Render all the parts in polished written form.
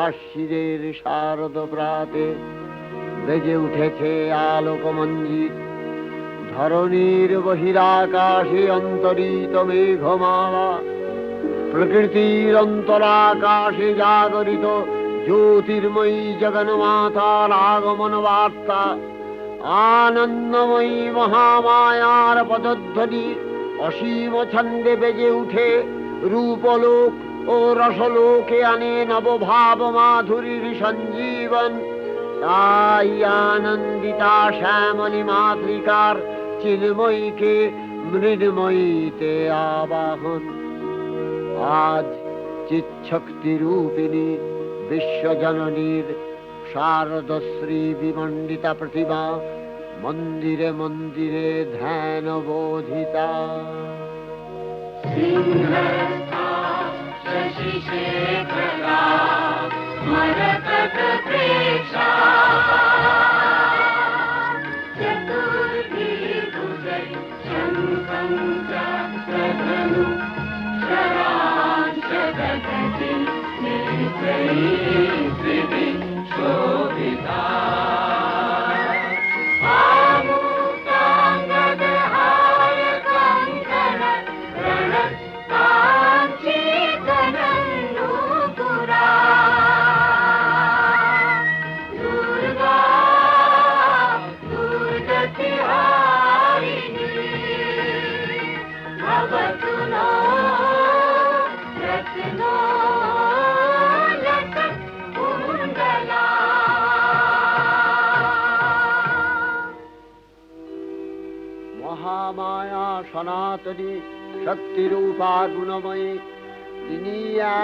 আশ্বিনের শারদ প্রাতে বেজে উঠেছে আলোকমঞ্জিত, ধরণীর বহিরাকাশে অন্তরিত মেঘমালা, প্রকৃতির অন্তরাকাশে জাগরিত জ্যোতির্ময়ী জগন্মাতার আগমন বার্তা, আনন্দময়ী মহামায়ার পদধ্বনি অসীম ছন্দে বেজে উঠে রূপলোক ও রসলোকে আনে নবভাব মাধুরীর সঞ্জীবন। তাই আনন্দিতা শ্যামলী মাতৃকার চিন্ময়ীকে মৃন্ময়ীতে আবাহন। আজ চিৎশক্তি রূপিণী বিশ্বজননীর শারদশ্রী বিমণ্ডিতা প্রতিমা মন্দিরে মন্দিরে ধ্যান বোধিতা। মহামায়া সনাতনী শক্তিরূপা গুণময়ী, তিনি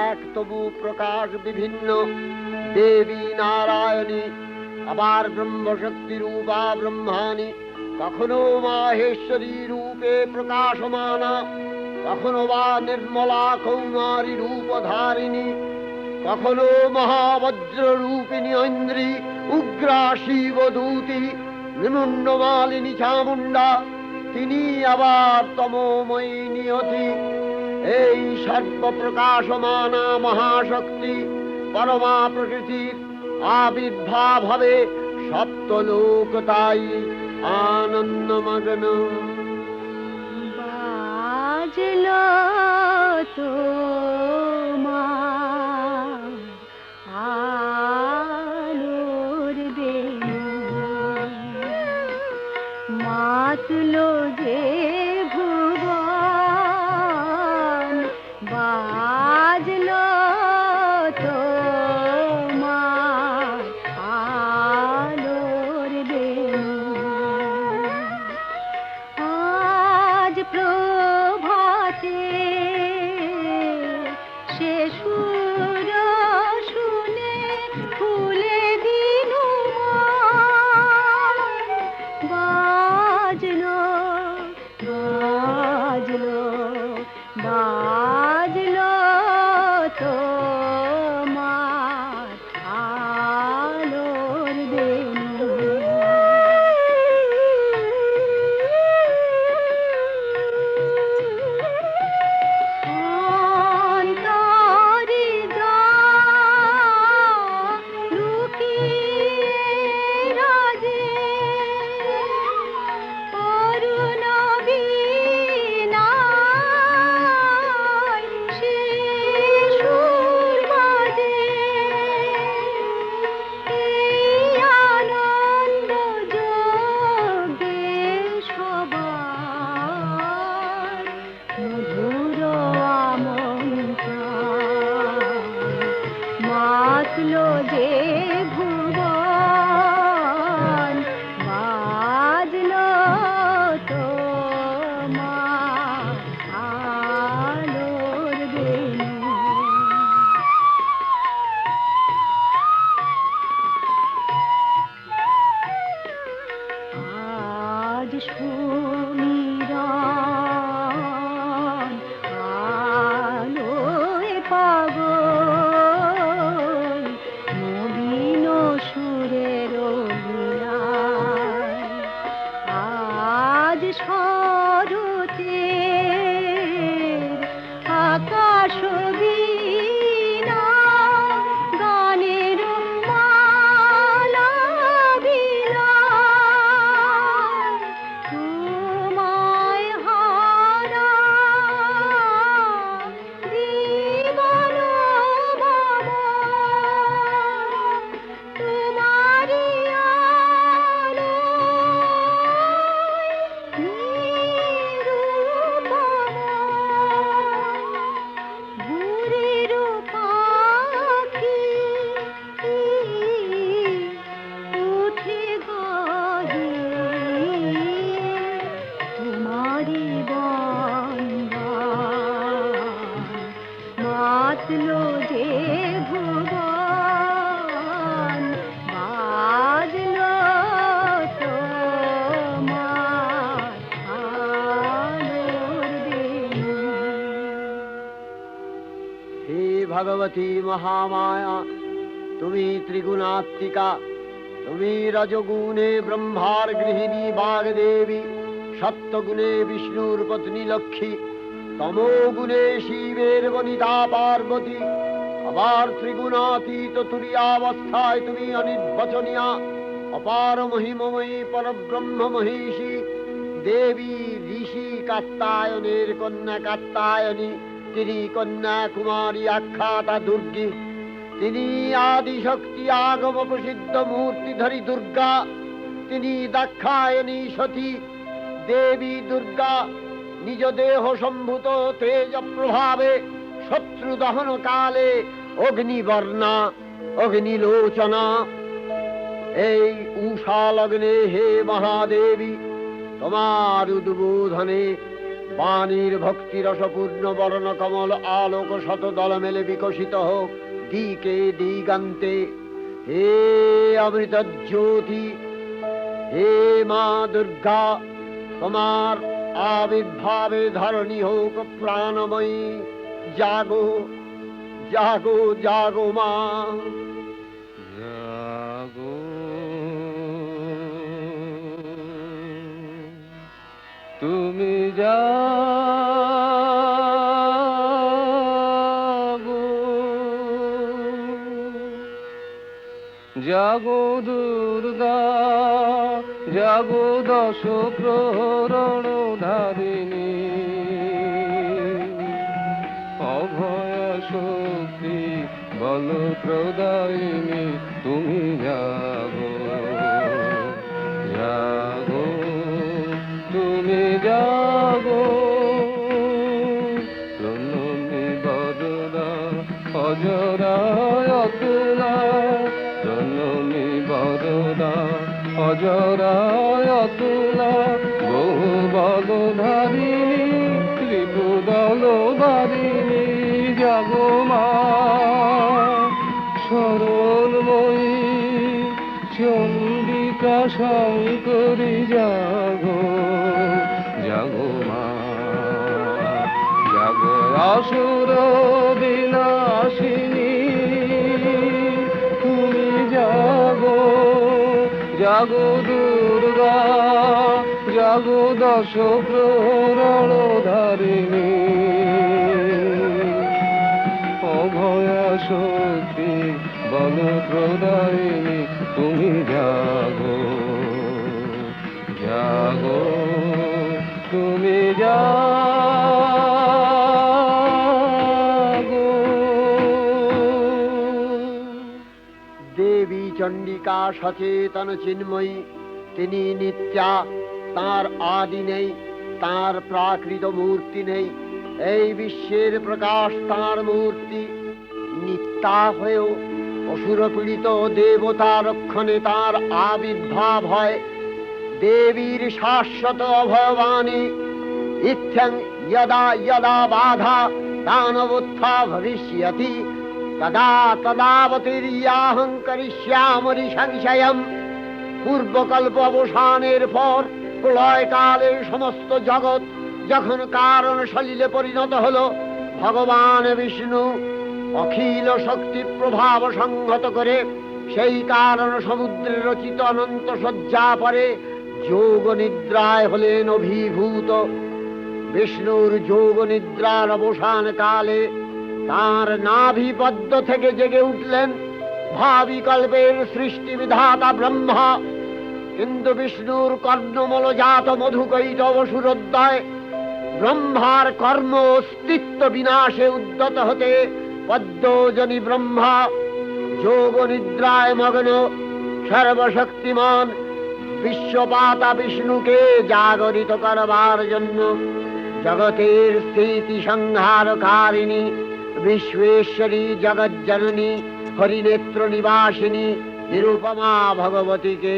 এক তবু প্রকাশ বিভিন্ন দেবী নারায়ণী, আবার ব্রহ্মশক্তি রূপা ব্রহ্মাণী, কখনো মাহেশ্বরী রূপে প্রকাশমানা, কখনো বা নির্মলা কৌমারী রূপধারিণী, কখনো মহাবজ্র রূপিণী ঐন্দ্রী, উগ্রা শিবদূতি, নিমুন্ডমালিনী চামুণ্ডা, তিনি আবার তমোময়ী নিয়তি। এই সর্বপ্রকাশমানা মহাশক্তি পরমা প্রকৃতির আবির্ভাব হবে সপ্তলোক, তাই আনন্দমগ্ন। বাজলো তো আলোর বেণু, মাতলো যে ভুবন, বাজলো তো আলোর বেণু। আজ প্রভাতে সে সুর শুনে ফুলে দিনু বাজলো বাজলো বাজলো তোমার আলোর বেণু। মাতলো যে ভুবন বাজলো তোমার আলোর বেণু। আজ সুমিরন আলোয় পাগল নবীন সুরের লীলায়। আজ শরতের আকাশ বীণা গানের মালা বিলায়। তোমায় হারা জীবন বাবা তোমারি আলোয় নিরুপমা। ভোরের পাখি উঠে গাহে তোমারি বন্দান। মাতলো যে ভুবন বাজলো তোমার আলোর বেণু। হে ভগবতী মহামায়া, তুমি ত্রিগুণাত্মিকা। তুমি রজগুণে ব্রহ্মার গৃহিণী বাগদেবী, সত্যগুণে বিষ্ণুর পত্নী লক্ষ্মী, তমোগুণে শিবের বনিতা পার্বতী। আবার ত্রিগুণাতীত তুরীয়াবস্থায় তুমি অনির্বচনীয়া, অপার মহিমময়ী পরব্রহ্ম মহিষী দেবী। ঋষি কাত্যায়নের কন্যা কাত্যায়নী, তিনি কন্যাকুমারী আখ্যাতা দুর্গী। তিনি আদিশক্তি আগম প্রসিদ্ধ মূর্তিধরী দুর্গা। তিনি দাক্ষায়ণী সতী দেবী দুর্গা। নিজ দেহ সম্ভূত তেজ প্রভাবে শত্রু দহন কালে অগ্নিবর্ণা অগ্নিলোচনা। এই উষা লগ্নে হে মহাদেবী, তোমার উদ্বোধনে বাণীর ভক্তি রসপূর্ণ বর্ণ কমল আলোক শত দল মেলে বিকশিত হোক দিকে দিগান্তে। হে অমৃত জ্যোতি, হে মা দুর্গা, তোমার আবির্ভাবে ধরণী হোক প্রাণময়ী। জাগো জাগো জাগো মা। জাগো তুমি জাগো, জাগো দুর্গা, জাগো দশ প্রহরণ ধারিণী। অভয় শক্তি বল প্রদায়িনী, তুমি জাগো জাগো তুমি জাগো। প্রণমী বরদা অজরায় অতুলা, প্রণমী বরদা অজরায় অতুলা। বহু বল ধারিণী ত্রিপুদল বারিণী, জাগো মা সরলময়ী চণ্ডিকা শঙ্করী। জাগো জাগো মা, জাগো আসুর বিনাশিনী, তুমি জাগো জাগো দুর্গা, জাগো দশ প্রহরণ ধারিণী। অভয়া শক্তি বল প্রদায়িনী, তুমি জাগো জাগো তুমি জাগো। দেবী চণ্ডিকা সচেতন চিন্ময়ী, তিনি নিত্যা। তার আদি নেই, তার প্রাকৃত মূর্তি নেই। এই বিশ্বের প্রকাশ তার মূর্তি। নিত্যা হয়েও অসুরপীড়িত দেবতা রক্ষণে তার আবির্ভাব হয়। দেবীর শাশ্বত অভয়বাণী ইত্থং যদা যদা বাধা দানবোত্থা ভবিষ্যতি তদা তদাবতীর্যাহং করিষ্যামি সংশয়ম। পূর্বকল্প অবসানের পর প্রলয়কালে সমস্ত জগৎ যখন কারণ সলিলে পরিণত হলো, ভগবান বিষ্ণু অখিল শক্তি প্রভাব সংহত করে সেই কারণ সমুদ্রে রচিত অনন্ত শয্যা পরে যোগ নিদ্রায় হলেন অভিভূত। বিষ্ণুর যোগ নিদ্রার অবসান কালে তাঁর নাভিপদ্ম থেকে জেগে উঠলেন ভাবি কল্পের সৃষ্টি বিধাতা ব্রহ্মা। কিন্তু বিষ্ণুর কর্ণমলজাত মধুকৈটব সুরোদয় ব্রহ্মার কর্ম অস্তিত্ব বিনাশে উদ্যত হতে পদ্মজনী ব্রহ্মা যোগ নিদ্রায় মগ্ন সর্বশক্তিমান বিশ্বপাতা বিষ্ণুকে জাগরিত করবার জন্য জগতের স্থিতি সংহারকারিণী বিশ্বেশ্বরী জগজ্জননী হরিনেত্র নিবাসিনী নিরুপমা ভগবতীকে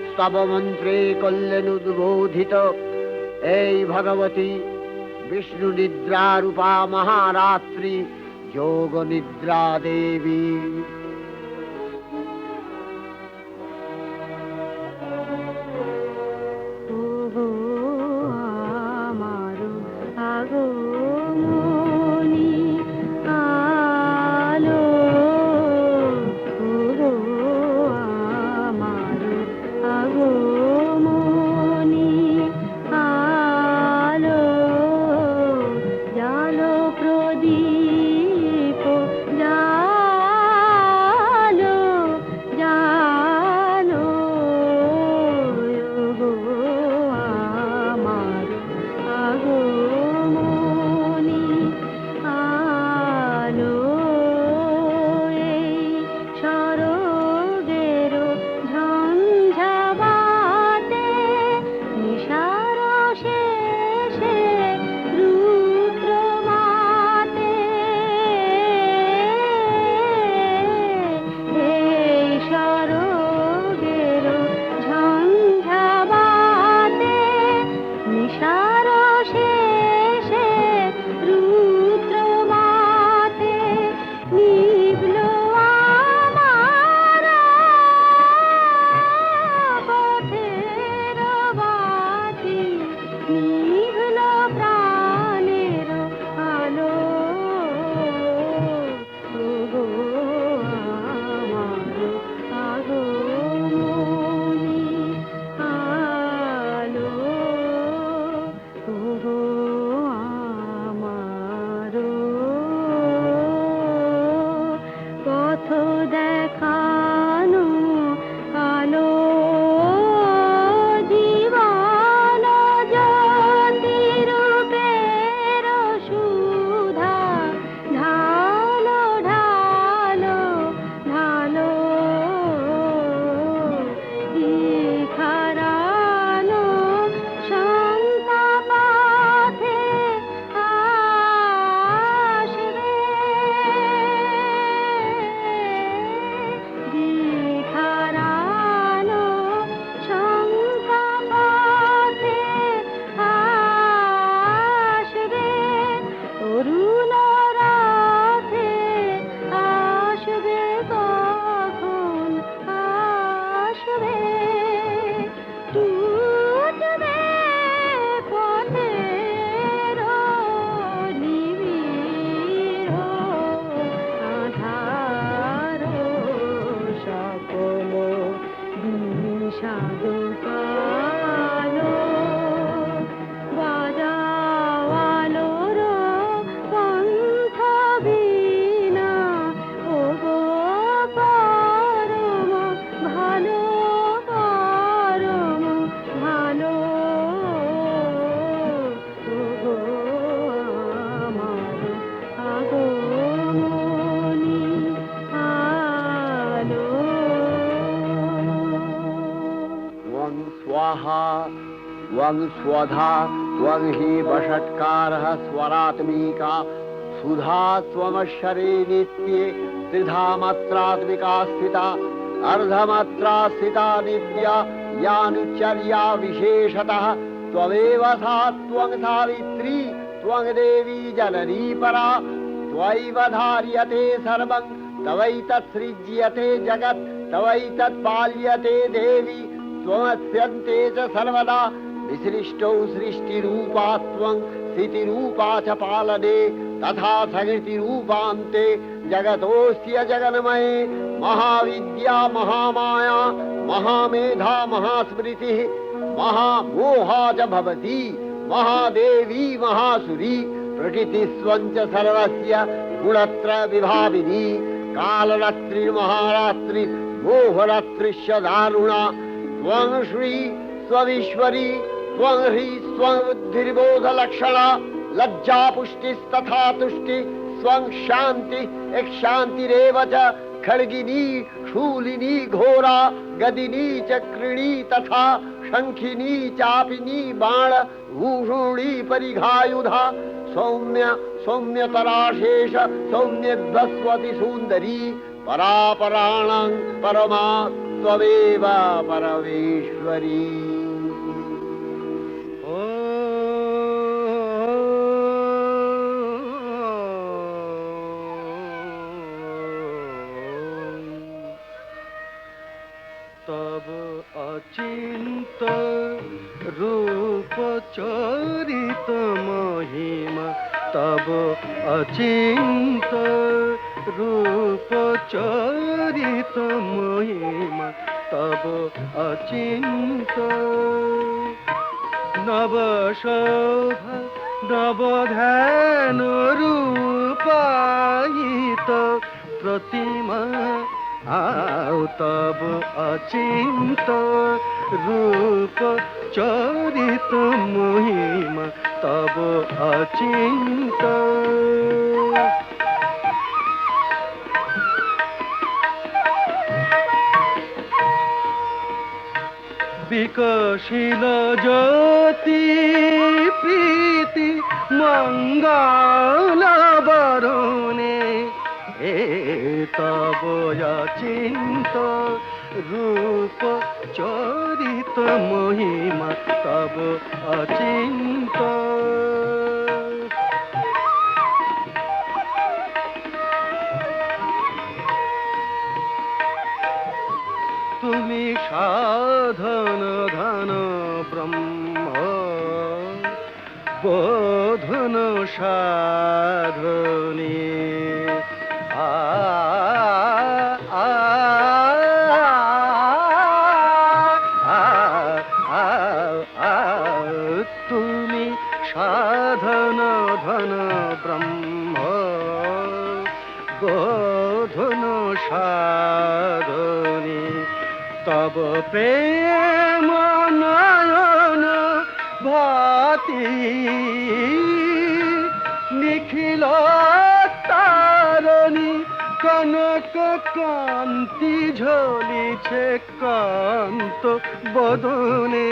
স্তবমন্ত্রে করলেন উদ্বোধিত। এই ভগবতী বিষ্ণু নিদ্রা রূপা মহারাত্রি যোগ নিদ্রা দেবী। ওগো আমার আগমনী আলো, ওগো আমার আগমনী আলো, জালো প্রদীপ জালো জালো, ওগো আমার আগমনী আলো। এই সরগের ঝঞ্ঝাবাতে নিশার শেষে রুদ্র মাতে, এই সরগের ঝঞ্ঝাবাতে নিশার শেষে রুদ্র মাতে নিভল আমার পথের বাতি, নিভল প্রাণের আলো, ওগো আমার আগমনী আলো, ওগো আমার পথ দেখানো আলো, জীবন জ্যোতি রূপের সুধা ঢালো ঢালো ঢালো, দিখারানো সন্তাপথে আসবে, দিখারানো সন্তাপথে আসবে, তরুণ রাতে আসবে, কখন আসবে, টুটবে পথের নিবিড় আধার, সকল বিষাদ কালো, বাজাও আলোর কণ্ঠ বীণা, ওগো পরম ভালো পরম ভালো, ওগো আমার আগমনী আলো। त्वं स्वाहा त्वं स्वधा त्वं हि वषट्कारः स्वरात्मिका सुधा त्वमक्षरे नित्ये त्रिधा मात्रात्मिका स्थिता अर्धमात्रा स्थिता नित्या यानुचर्या विशेषतः त्वमेव सा त्वं सावित्री त्वं देवी जननी परा त्वयैव धार्यते सर्वं तवैतत्सृज्यते जगत् तवैतत्पाल्यते देवी त्वमस्यन्ते च सर्वदा विसृष्टौ सृष्टिरूपा त्वं स्थितिरूपा च पालने तथा सकृतिरूपान्ते जगतोऽस्य जगन्मये महाविद्या महामाया महामेधा महास्मृतिः महामोहा च भवति महादेवी महासुरी प्रकृतिस्वञ्च सर्वस्य गुणत्रय विभाविनी कालरात्रिर्महारात्रि मोहरात्रिश्च दारुणा त्वं श्री स्वमीश्वरी त्वं ह्री स्वं बुद्धिर्बोधलक्षणा लज्जा पुष्टिस्तथा तुष्टि स्वं शान्ति एक शान्तिरेव च खड्गिनी शूलिनी घोरा गदिनी चक्रिणी तथा शंखिनी चापिनी बाण भूषुणी परिघायुधा सौम्य सौम्यतराशेष सौम्यध्वस्वति सुन्दरी परापराणां परमा त्वमेव परमेश्वरी। तब अचिंत रूप चरित महिमा तब अचिंत रूप चरित महिमा तब अचिंत नव शोभा नव ध्यान रूपायित प्रतिमा आओ तब अचिंत रूप चरित महिमा तब अचिंत विकसिल ज्योति प्रीति मंगल बरुणे तब अचिंत रूप चरित महिमा तब अचिंत तुमी साधन धन ब्रह्म बोधन साधनी तुमी साधन धन ब्रह्म बोधन साधनी तब प्रेम नयन भाति निखिल तारणी कनक कांति झलिছে कांत बदने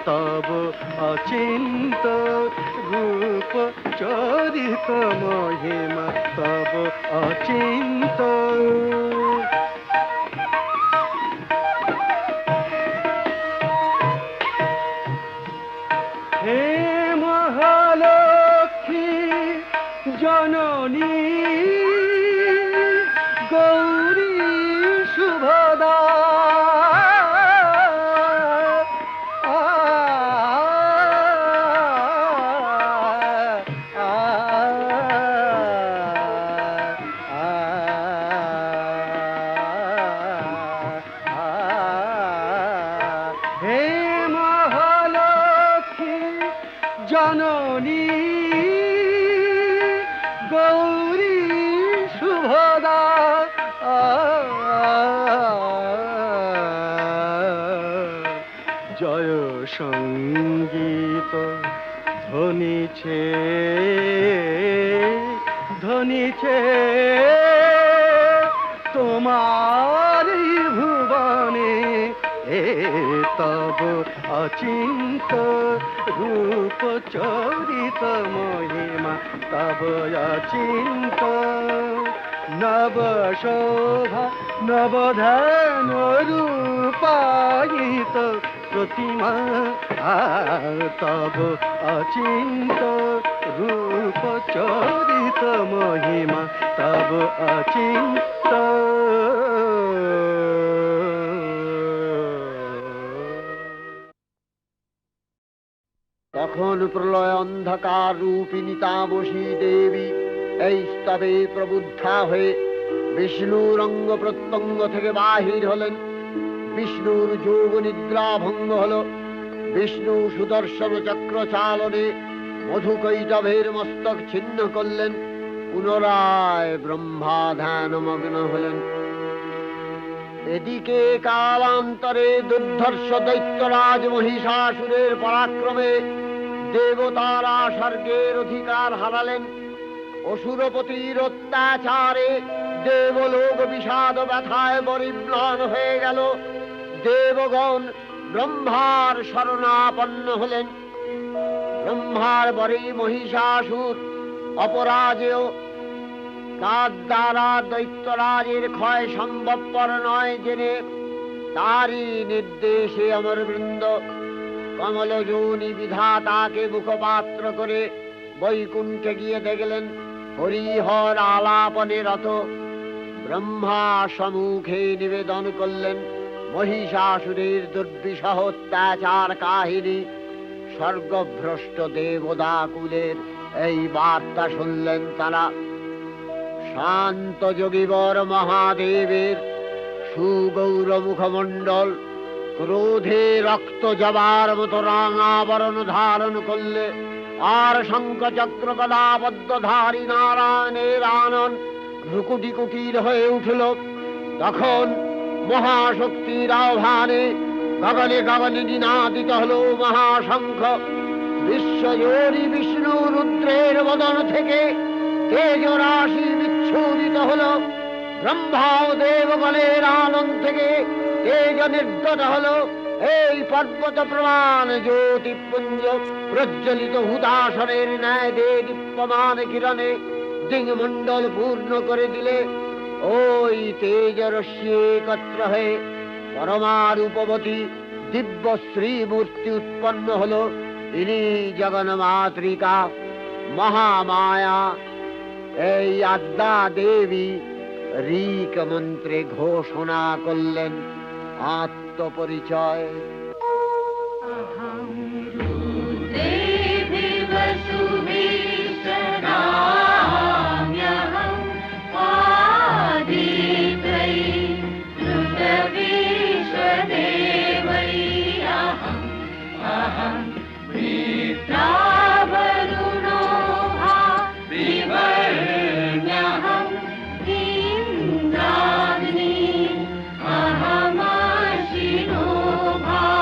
तब अचिंत रूप चरित महिमा तब अचिंत हे महालक्ष्मी जननी गौरी शुभदा हे महालक्ष्मी जननी गौरी शुभदा जय संगीत ধ্বনিছে ধ্বনিছে তোমার ভুবনে तब अचिंत रूप चरित महिमा तब अचिंत নব শোভা নবধান রূপায়িত প্রতিমা তব অচিন্ত রূপ চরিত মহিমা তব অচিন্ত তখন প্রলয় অন্ধকার রূপিণী তামসী দেবী এই স্তবে প্রবুদ্ধা হয়ে বিষ্ণুর অঙ্গ প্রত্যঙ্গ থেকে বাহির হলেন। বিষ্ণুর যোগ নিদ্রা ভঙ্গ হল। বিষ্ণু সুদর্শন চক্র চালনে মধুকৈটভের মস্তক ছিন্ন করলেন। পুনরায় ব্রহ্মা ধ্যানমগ্ন হলেন। এদিকে কালান্তরে দুর্ধর্ষ দৈত্যরাজ মহিষাসুরের পরাক্রমে দেবতারা স্বর্গের অধিকার হারালেন। অসুরপতির অত্যাচারে দেবলোক বিষাদ ব্যথায় পরিম্লান হয়ে গেল। দেবগণ ব্রহ্মার শরণাপন্ন হলেন। ব্রহ্মার পরে মহিষাসুর অপরাজেয়। তার দ্বারা দৈত্যরাজের ক্ষয় সম্ভবপর নয় জেনে তারই নির্দেশে অমরবৃন্দ কমলযোনি বিধাতাকে মুখপাত্র করে বৈকুণ্ঠে গিয়ে দেখলেন হরিহর আলাপনে রত। ব্রহ্মা সম্মুখে নিবেদন করলেন মহিষাসুরের দুর্বিষহ অত্যাচার কাহিনী। স্বর্গভ্রষ্ট দেবদাকুলের এই বার্তা শুনলেন তারা। শান্ত যোগীবর মহাদেবের সুগৌর মুখমণ্ডল ক্রোধে রক্ত জবার মতো রাঙাবরণ ধারণ করলে, আর শঙ্খ চক্র গদাবদ্ধধারী নারায়ণের আনন রুকুটি কুটির হয়ে উঠল। তখন মহাশক্তির আহ্বানে গগনে গগনে নিনাদিত হল মহাশঙ্খ। বিশ্বজোরি বিষ্ণু রুদ্রের বদন থেকে তেজ রাশি বিচ্ছুরিত হল। ব্রহ্মা ও দেবগণের আনন্দ থেকে তেজ নির্গত হল। এই পর্বত প্রমাণ জ্যোতিপুঞ্জ প্রজ্বলিত হুদাসনের ন্যায় দীপ্যমান কিরণে দিংমণ্ডল পূর্ণ করে দিলে ওই তেজ রশ্মি একত্র হয়ে পরমারূপবতী দিব্য শ্রীমূর্তি উৎপন্ন হল। ইনি জগন্মাতৃকা মহামায়া। এই আদ্যা দেবী ঋক মন্ত্রে ঘোষণা করলেন আত্মপরিচয়। इंद्राग्नि अहमशिनो भा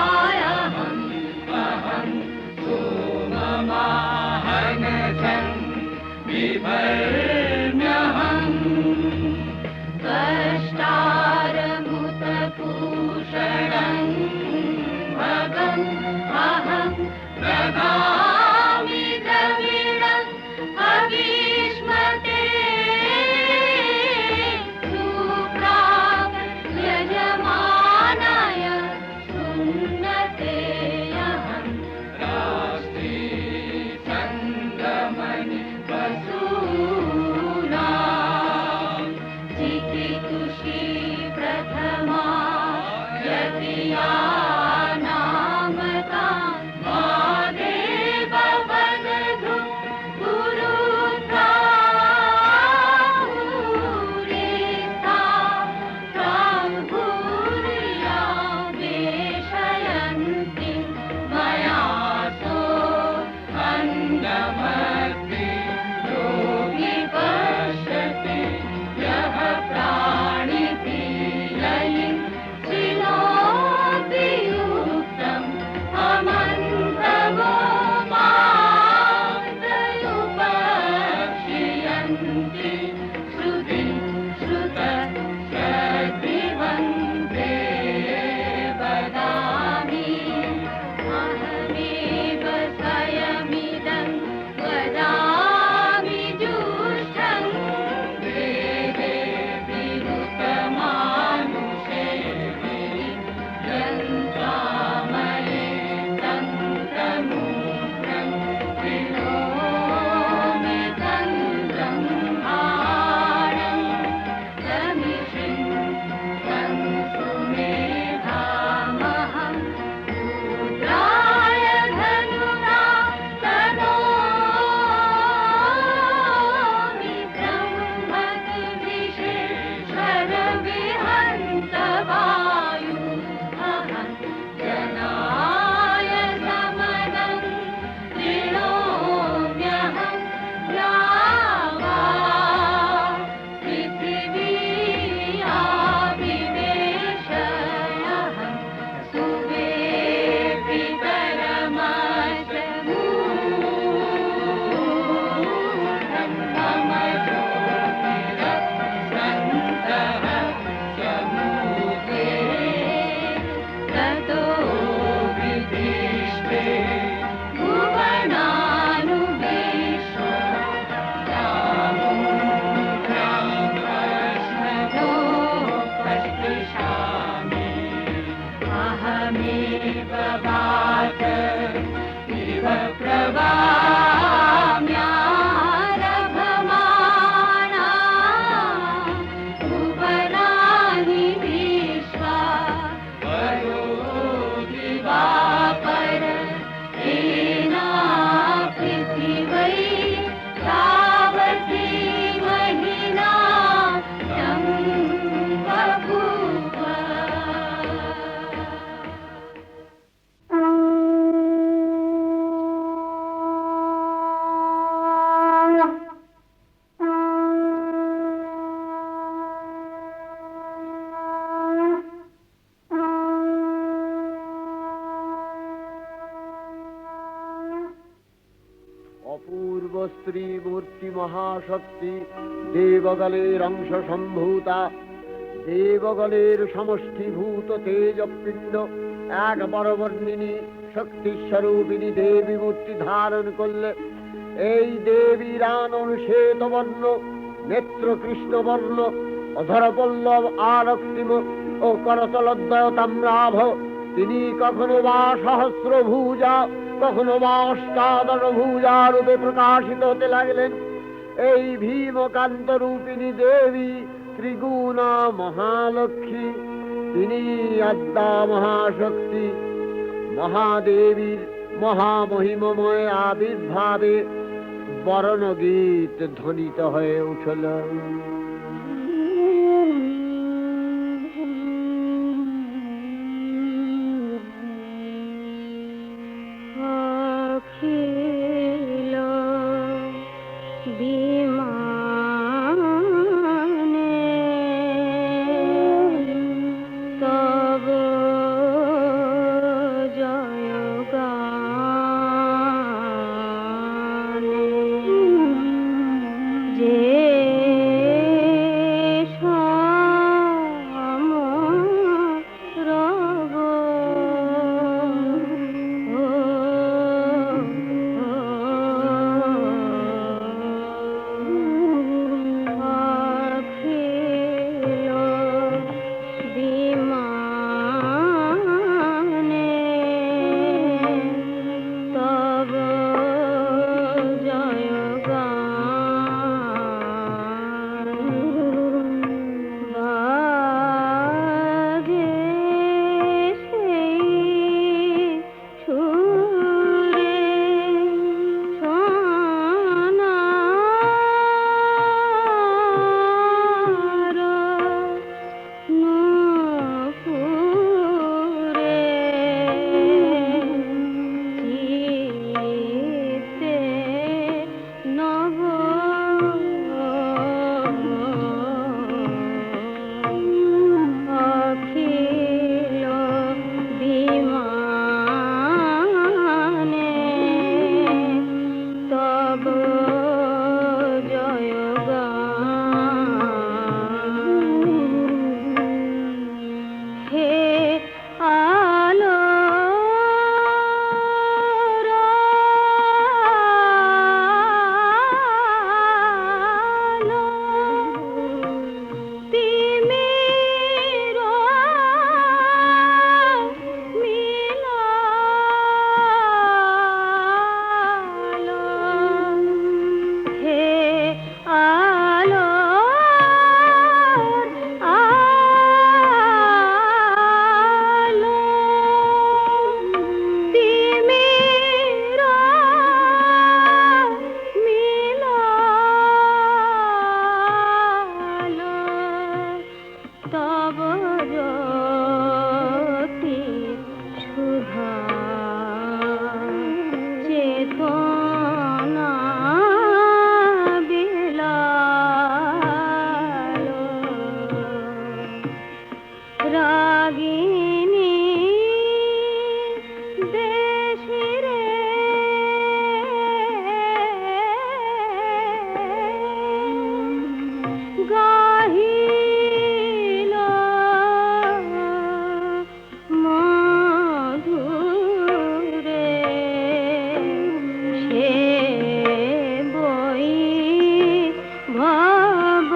স্ত্রী মূর্তি মহাশক্তি, দেবগলের অংশ সম্ভূতা, দেবগলের সমষ্টিভূত তেজপিণ্ড এক বরবর্ণিনী শক্তিস্বরূপিণী দেবী মূর্তি ধারণ করলে এই দেবীর আনন শ্বেতবর্ণ, নেত্র কৃষ্ণবর্ণ, অধরপল্লব আরক্তিম ও করতলদ্বয় তাম্রাভ। তিনি কখনো বা সহস্রভুজা, কখনো বা অষ্টাদশভুজা রূপে প্রকাশিত হতে লাগলেন। এই ভীমকান্ত রূপিণী দেবী ত্রিগুণা মহালক্ষ্মী, তিনি আদ্যা মহাশক্তি। মহাদেবীর মহামহিমময় আবির্ভাবে বরণগীত ধ্বনিত হয়ে উঠল। অখিল বিমানে তব জয়গানে যে সমরব অখিল বিমানে তব জয়গান বাজে সেই সুরে সোনার নূপুরে চিত্তে নব অখিল বিমানে তব জয়গান হে আলোর আলো, তিমির মিলালো। হে আলোর আলো, তিমির মিলালো। তব জ্যোতি সুধা চেতনা বিলালো। রাগিনী দেশিরে গাহিল মধুরে, সে বই ভব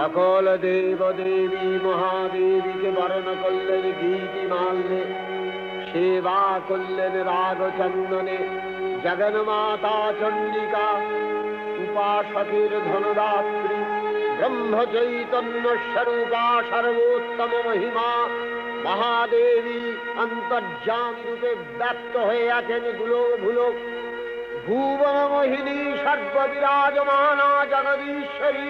সকল দেব দেবী মহাদেবীকে বরণ করলেন গীতি মাল্যে, সেবা করলেন রাগ চন্দনে। জগন্মাতা চণ্ডিকা উপাসকের ধনদাত্রী, ব্রহ্ম চৈতন্য স্বরূপা সর্বোত্তম মহিমা মহাদেবী অন্তর্যামী রূপে ব্যক্ত হয়ে আছেন দুলোক ভুলোক। ভুবন মোহিনী সর্ববিরাজমানা জগদীশ্বরী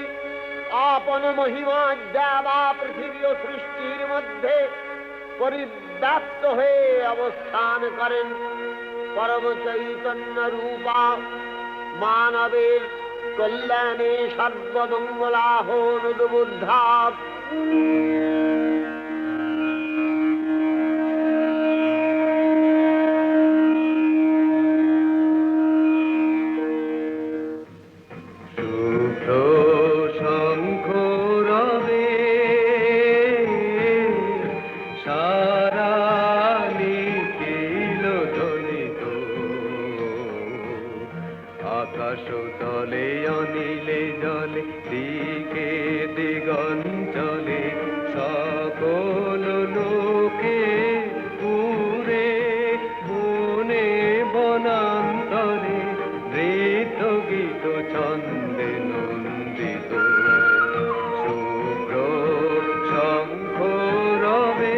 আপন মহিমা দেবা পৃথিবী ও সৃষ্টির মধ্যে পরিব্যাপ্ত হয়ে অবস্থান করেন। পরম চৈতন্য রূপা মানবের কল্যাণে সর্বমঙ্গলাহনুদ্বুদ্ধা। আকাশ তলে অনিলে জলে দিকে দিগঞ্চলে সকল লোকে পুরে বনে বনান্তরে নৃত্য গীত ছন্দে নন্দিত শুভ্র শঙ্খ রবে।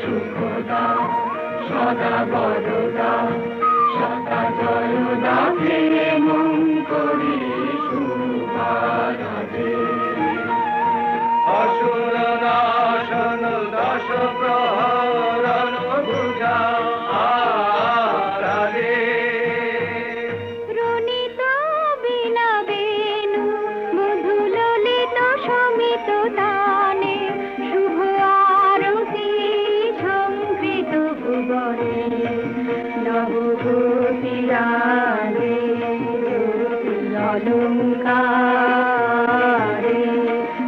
সুখদা সদা বরদা সদা জয়দা ফিরে মন করি শুভারাধে। অসুর নাশন দশ প্রহরণ ভুজা আরাধে। রুনিত বীণা বেণু মধু ললিত সমিত তানে শুভ আরতি সংকৃত ভুবনে নবভূতিরাগে অলঙ্কারে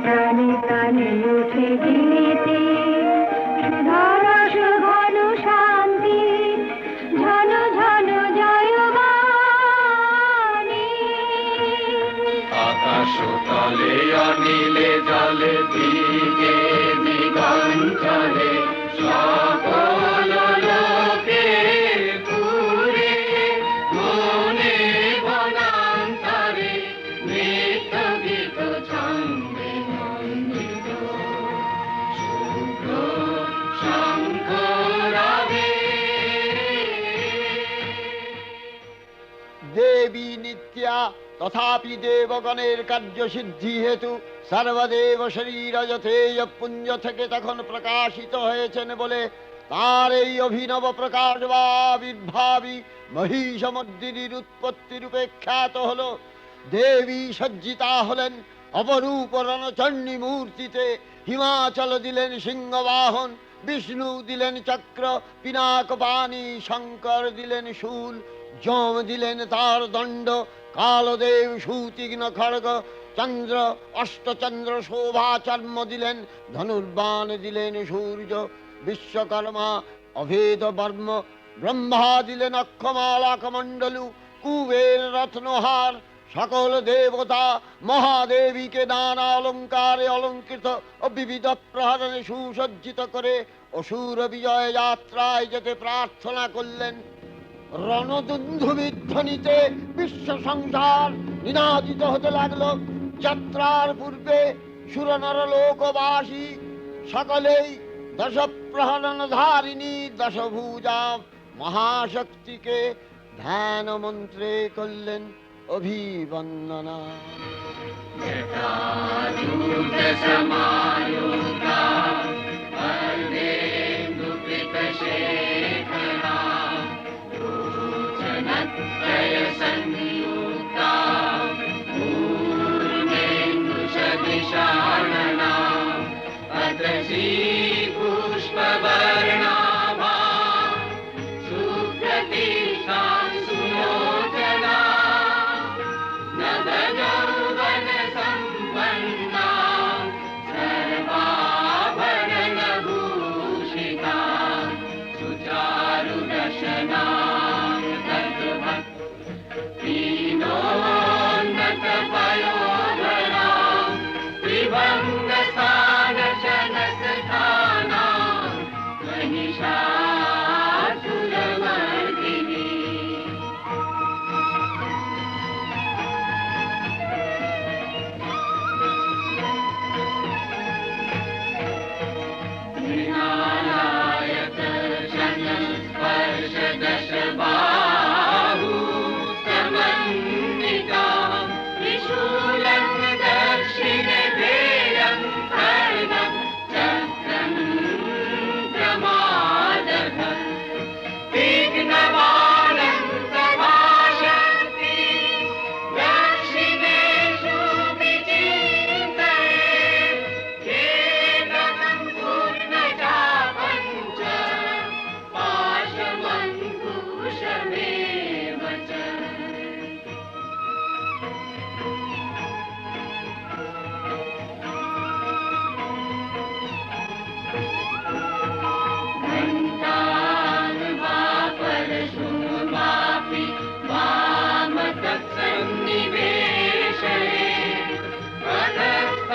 প্রাণে প্রাণে উঠে গীতি সুধারস ঘন শান্তি ঝন ঝন জয়বাণী। আকাশ তলে অনিলে জলে দিকে দিগঞ্চলে সকল লোকে পুরে মনে বনান্তরে নৃত্য গীত ছন্দে নন্দিত শুভ্র শঙ্খ রবে। দেবী নিত্যা তথাপি দেবগণের কার্যসিদ্ধি হেতু সর্বদেব শরীরজতেয় পুঞ্জ থেকে তখন প্রকাশিত হয়েছেন বলে তার এই অভিনব প্রকাশ বা আবির্ভাবী মহিষমর্দিনীর উৎপত্তি রূপে খ্যাত হল। দেবী সজ্জিতা হলেন অপরূপ রণচণ্ডী মূর্তিতে। হিমাচল দিলেন সিংহবাহন, বিষ্ণু দিলেন চক্র পিনাক পানি, শঙ্কর দিলেন শূল, যম দিলেন তার দণ্ড, কালদেব সুতীক্ষ্ণ খড়গ, চন্দ্র অষ্টচন্দ্র শোভা চর্ম দিলেন, ধনুর্বাণ দিলেন সূর্য, বিশ্বকর্মা অভেদ বর্ম, ব্রহ্মা দিলেন অক্ষমালা কমণ্ডলু, কুবের রত্নহার। সকল দেবতা মহাদেবীকে নানা অলঙ্কারে অলঙ্কৃত ও বিবিধ প্রহরণে সুসজ্জিত করে অসুর বিজয় যাত্রায় যেতে প্রার্থনা করলেন। রণদুন্ধুবিধ্বনিতে বিশ্ব সংসার নিনাদিত হতে লাগলো। যাত্রার পূর্বে সুরনর লোকবাসী সকলেই দশ প্রহরণ ধারিণী দশভুজা মহাশক্তিকে ধ্যান মন্ত্রে করলেন অভিবন্দনা। जटाजूटसमायुक्ता अर्धेन्दुकृतशेखरा लोचनत्रयसंयुक्ता पूर्णेन्दुसदृशानना अदृशी पुष्पवर्णाभा सुप्रतिष्ठा सुलोचना नवयौवनसम्पन्ना सर्वाभरणभूषिता सुचारुदशना दीनोन्नतपयोधरा त्रिभङ्गसानशनस्थाना महिषासुरमर्दिनी स्पर्शदशबाहु समन्विता त्रिशूलं दक्षिणधेयं खड्गं चक्रं प्रमादः तीक्ष्णबाणं प्रभाषन्ति दक्षिणेषु विचिन्तये केवलं पूर्णचापञ्च पाशमङ्कुशमेव च घण्टानुवापरशुवापि वामतत्सन्निवेशये अधस्थानमहिषं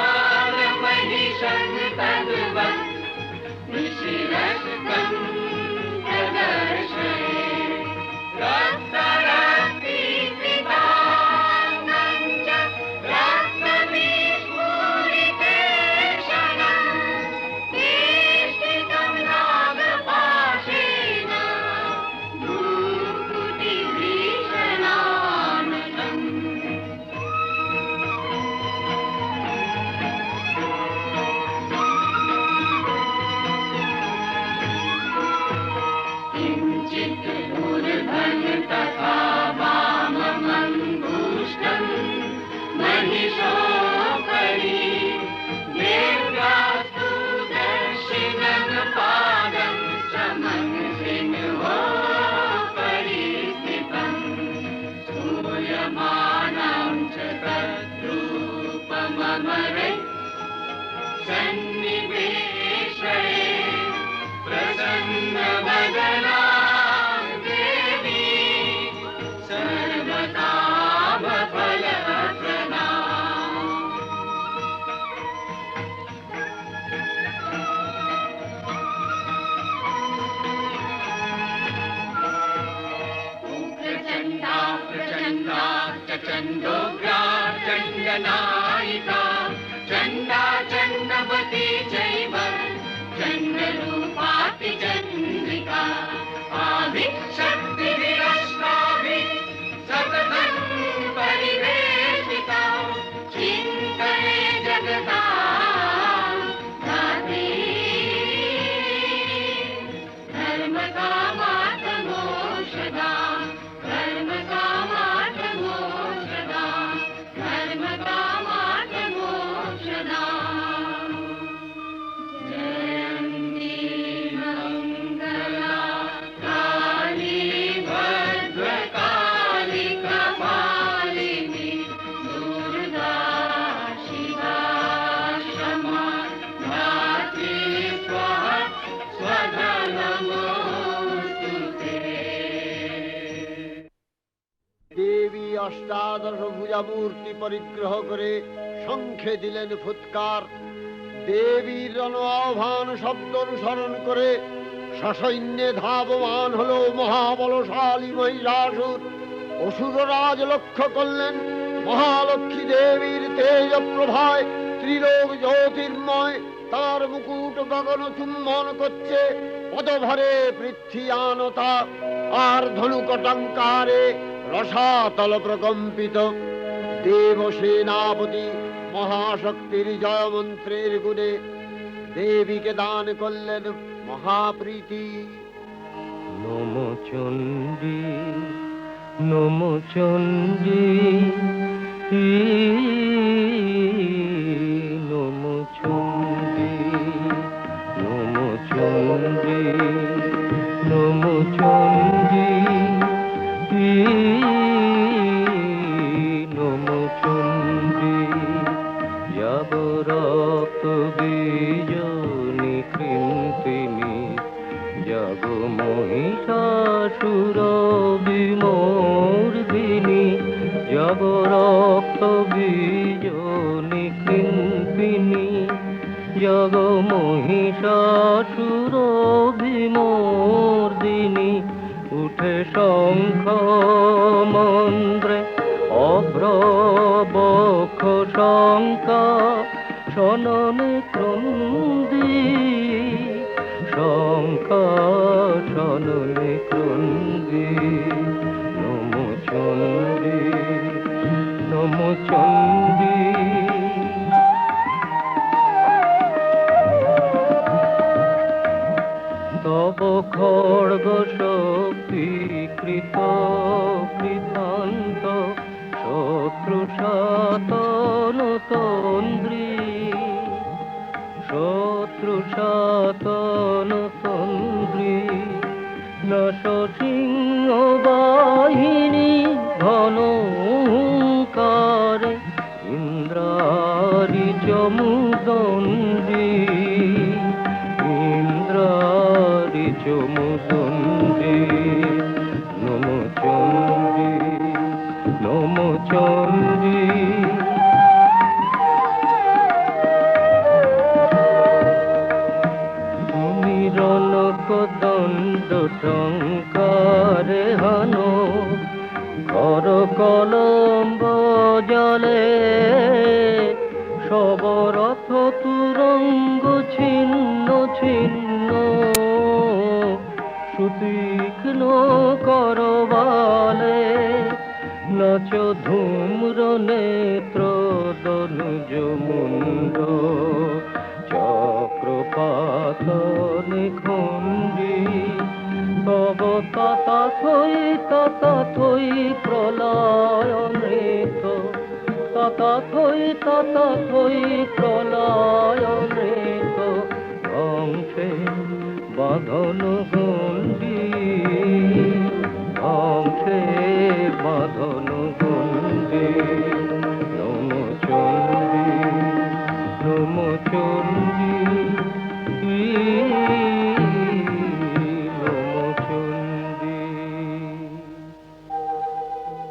तद्वत् निशिरस्तं प्रदर्शये रक्तरक्तीकृताङ्गं च रक्तविस्फुरितेक्षणं वेष्टितं नागपाशेन भ्रूकुटिभीषणानकम् किञ्चित् ऊर्ध्वं तथा वाममङ्गुष्ठं महिषोपरि देव्यास्तु दक्षिणं पादं समंसिंहोपरि स्थितम् स्तूयमानं च तद्रूपममरै सन्निवेशये प्रसन्नवदना देवी सर्वकामफलप्रदा उग्रचण्डा प्रचण्डा च चण्डोग्रा चण्डनायिका चण्डा चण्डवती चैव चण्डरूपाति चन्द्रिका आदिशक्तिभिरष्टाभिः सततं परिवेष्टिता चिन्तये जगता धात्री धर्मकामार्थमोक्षदा धर्मकामार्थमोक्षदा धर्मकामार्थमोक्षदा जयन्ती मङ्गला काली भद्रकाली कपालिनी दुर्गा शिवा क्षमा धात्री स्वाहा स्वधा नमोऽस्तु ते। দেবী অষ্টাদশ ভুজা মূর্তি পরিগ্রহ করে শঙ্খে দিলেন ফুৎকার। দেবীর রণ আহ্বান শব্দ অনুসরণ করে সসৈন্যে ধাবমান হলো মহাবলশালী মহিষাসুর। অসুররাজ লক্ষ্য করলেন মহালক্ষ্মী দেবীর তেজ প্রভায় ত্রিলোক জ্যোতির্ময়, তার মুকুট গগন চুম্বন করছে, পদভরে পৃথ্বী আনতা। আর ধনুকটঙ্কারে রসাতল প্রকম্পিত। দেব সেনাপতি মহাশক্তির জয় মন্ত্রের গুণে দেবীকে দান করলেন মহাপ্রীতি। নম চণ্ডী, নম চণ্ডী, নম চণ্ডী, নম চণ্ডী, নম চণ্ডী, নম চণ্ডী। যাব রক্ত বীজনি কৃন্তিনি, যাব মহিষাসুর বিমর্দিনী, যাব রক্ত বীজনি কৃন্তিনি, যাব মহিষাসুর বিমর্দিনী। উঠে শঙ্খ মন্দ্রে অভ্রবক্ষ শঙ্কা, শননে ক্রন্দী শঙ্কা, শননে ক্রন্দী। নম চণ্ডী, নম চণ্ডী। তব খড়গ শক্তি কৃত কৃতান্ত, শত্রু সাতন তন্দ্রী, শত্রু সাতন তন্দ্রী। নশ সিংহ বাহিনী ঘনকারে, ইন্দ্রারি চমুদণ্ডী, ইন্দ্রারি চমুদণ্ডী। নম চণ্ডী, নম চণ্ডী। তুমি রণক দণ্ড টঙ্কারে হানো, কর কলম্ব জলে সবরথ তুরঙ্গ ছিন্ন ছিন্ন। সুতীক্ষ্ণ করবালে নাচ ধূম্র নেত্র দনুজ মুন্ড, চক্রপাত নিখণ্ডী। তব তথাথই প্রলয় নৃত, তথাথই প্রলয় নৃত। ধ্বংসে বাঁধন গণ্ডী, ধ্বংসে বাঁধন গণ্ডী। নম চণ্ডী, নম চণ্ডী, নম চণ্ডী।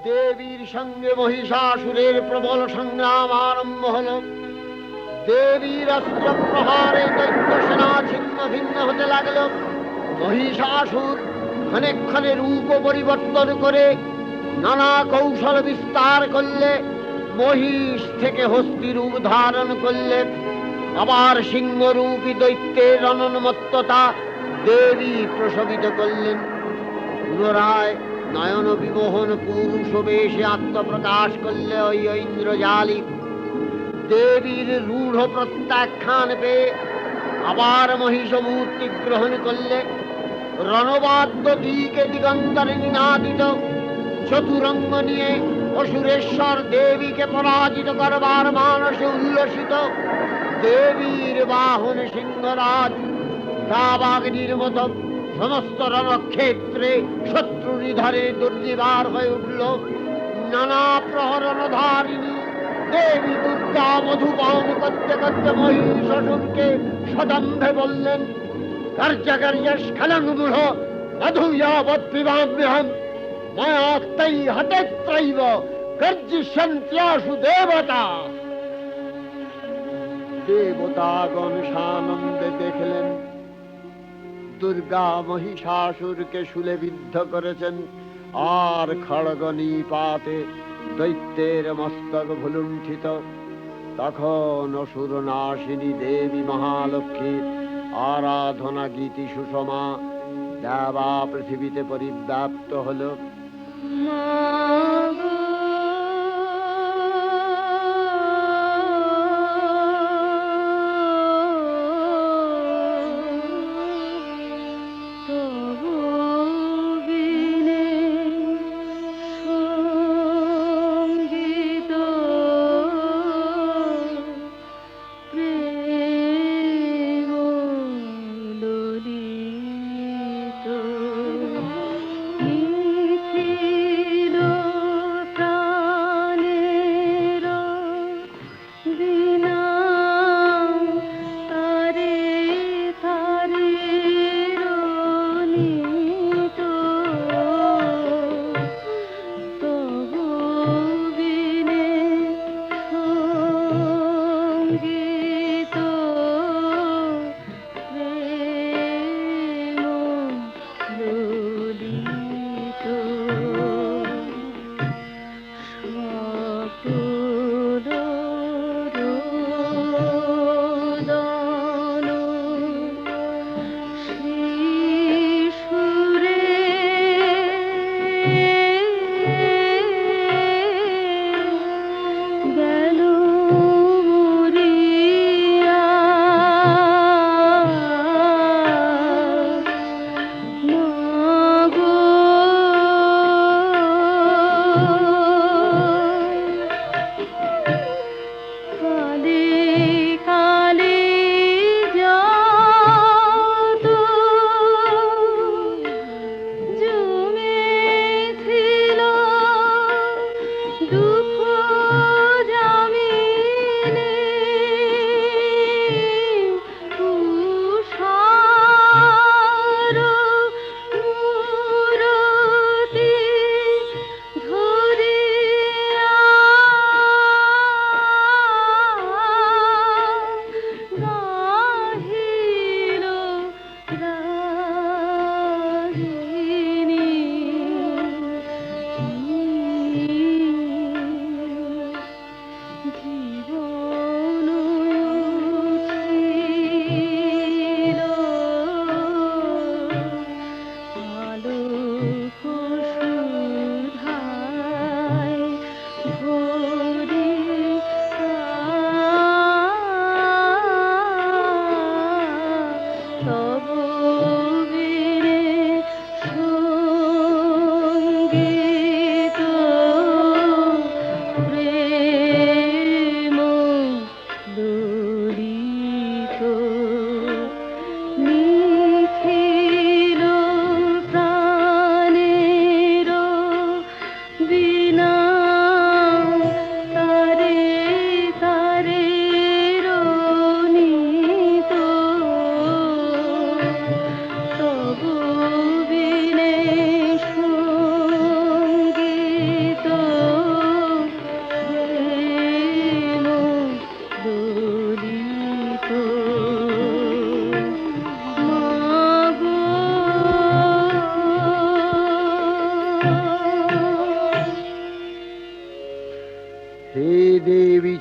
দেবীর সঙ্গে মহিষাসুরের প্রবল সংগ্রাম আরম্ভ হল। দেবীর অস্ত্র প্রহারে দৈত্য সেনা ছিন্ন ভিন্ন হতে লাগল। মহিষাসুর ক্ষণে ক্ষণে রূপ পরিবর্তন করে নানা কৌশল বিস্তার করলে, মহিষ থেকে হস্তি রূপ ধারণ করলে। আবার সিংহরূপী দৈত্যের অনন্মত্ততা দেবী প্রশমিত করলেন। পুনরায় নয়ন বিমোহন পুরুষ বেশে আত্মপ্রকাশ করলে ওই ঐন্দ্রজালিক। দেবীর রূঢ় প্রত্যাখ্যান পেয়ে আবার মহিষ মূর্তি গ্রহণ করলে। রণবাদ্য দিকে দিগন্তরে নিনাদিত, চতুরঙ্গ নিয়ে অসুরেশ্বর দেবীকে পরাজিত করবার মানসে উল্লসিত। দেবীর বাহন সিংহরাজ দাবাগ্নির মতো সমস্ত রণক্ষেত্রে শত্রু নিধনে দুর্নিবার হয়ে উঠল। নানা প্রহরণধারিণী দেবী দুর্গা মধুপান করতে করতে মহিষাসুরকে সদম্ভে বললেন, কার্যকার্যস্খলনমূঢ় মধুয়াবৎ পিবাম্যহম, মায়াত্তৈ হতেত্রৈব গর্জিষ্যন্ত্যাশু দেবতা। দেবতাগণ সানন্দে দেখলেন দুর্গা মহিষাসুরকে শূলে বিদ্ধ করেছেন, আর খড়গ নিপাতে দৈত্যের মস্তক ভুলুণ্ঠিত। তখন অসুর নাশিনী দেবী মহালক্ষ্মীর আরাধনা গীতি সুষমা দেবা পৃথিবীতে পরিব্যাপ্ত হলো।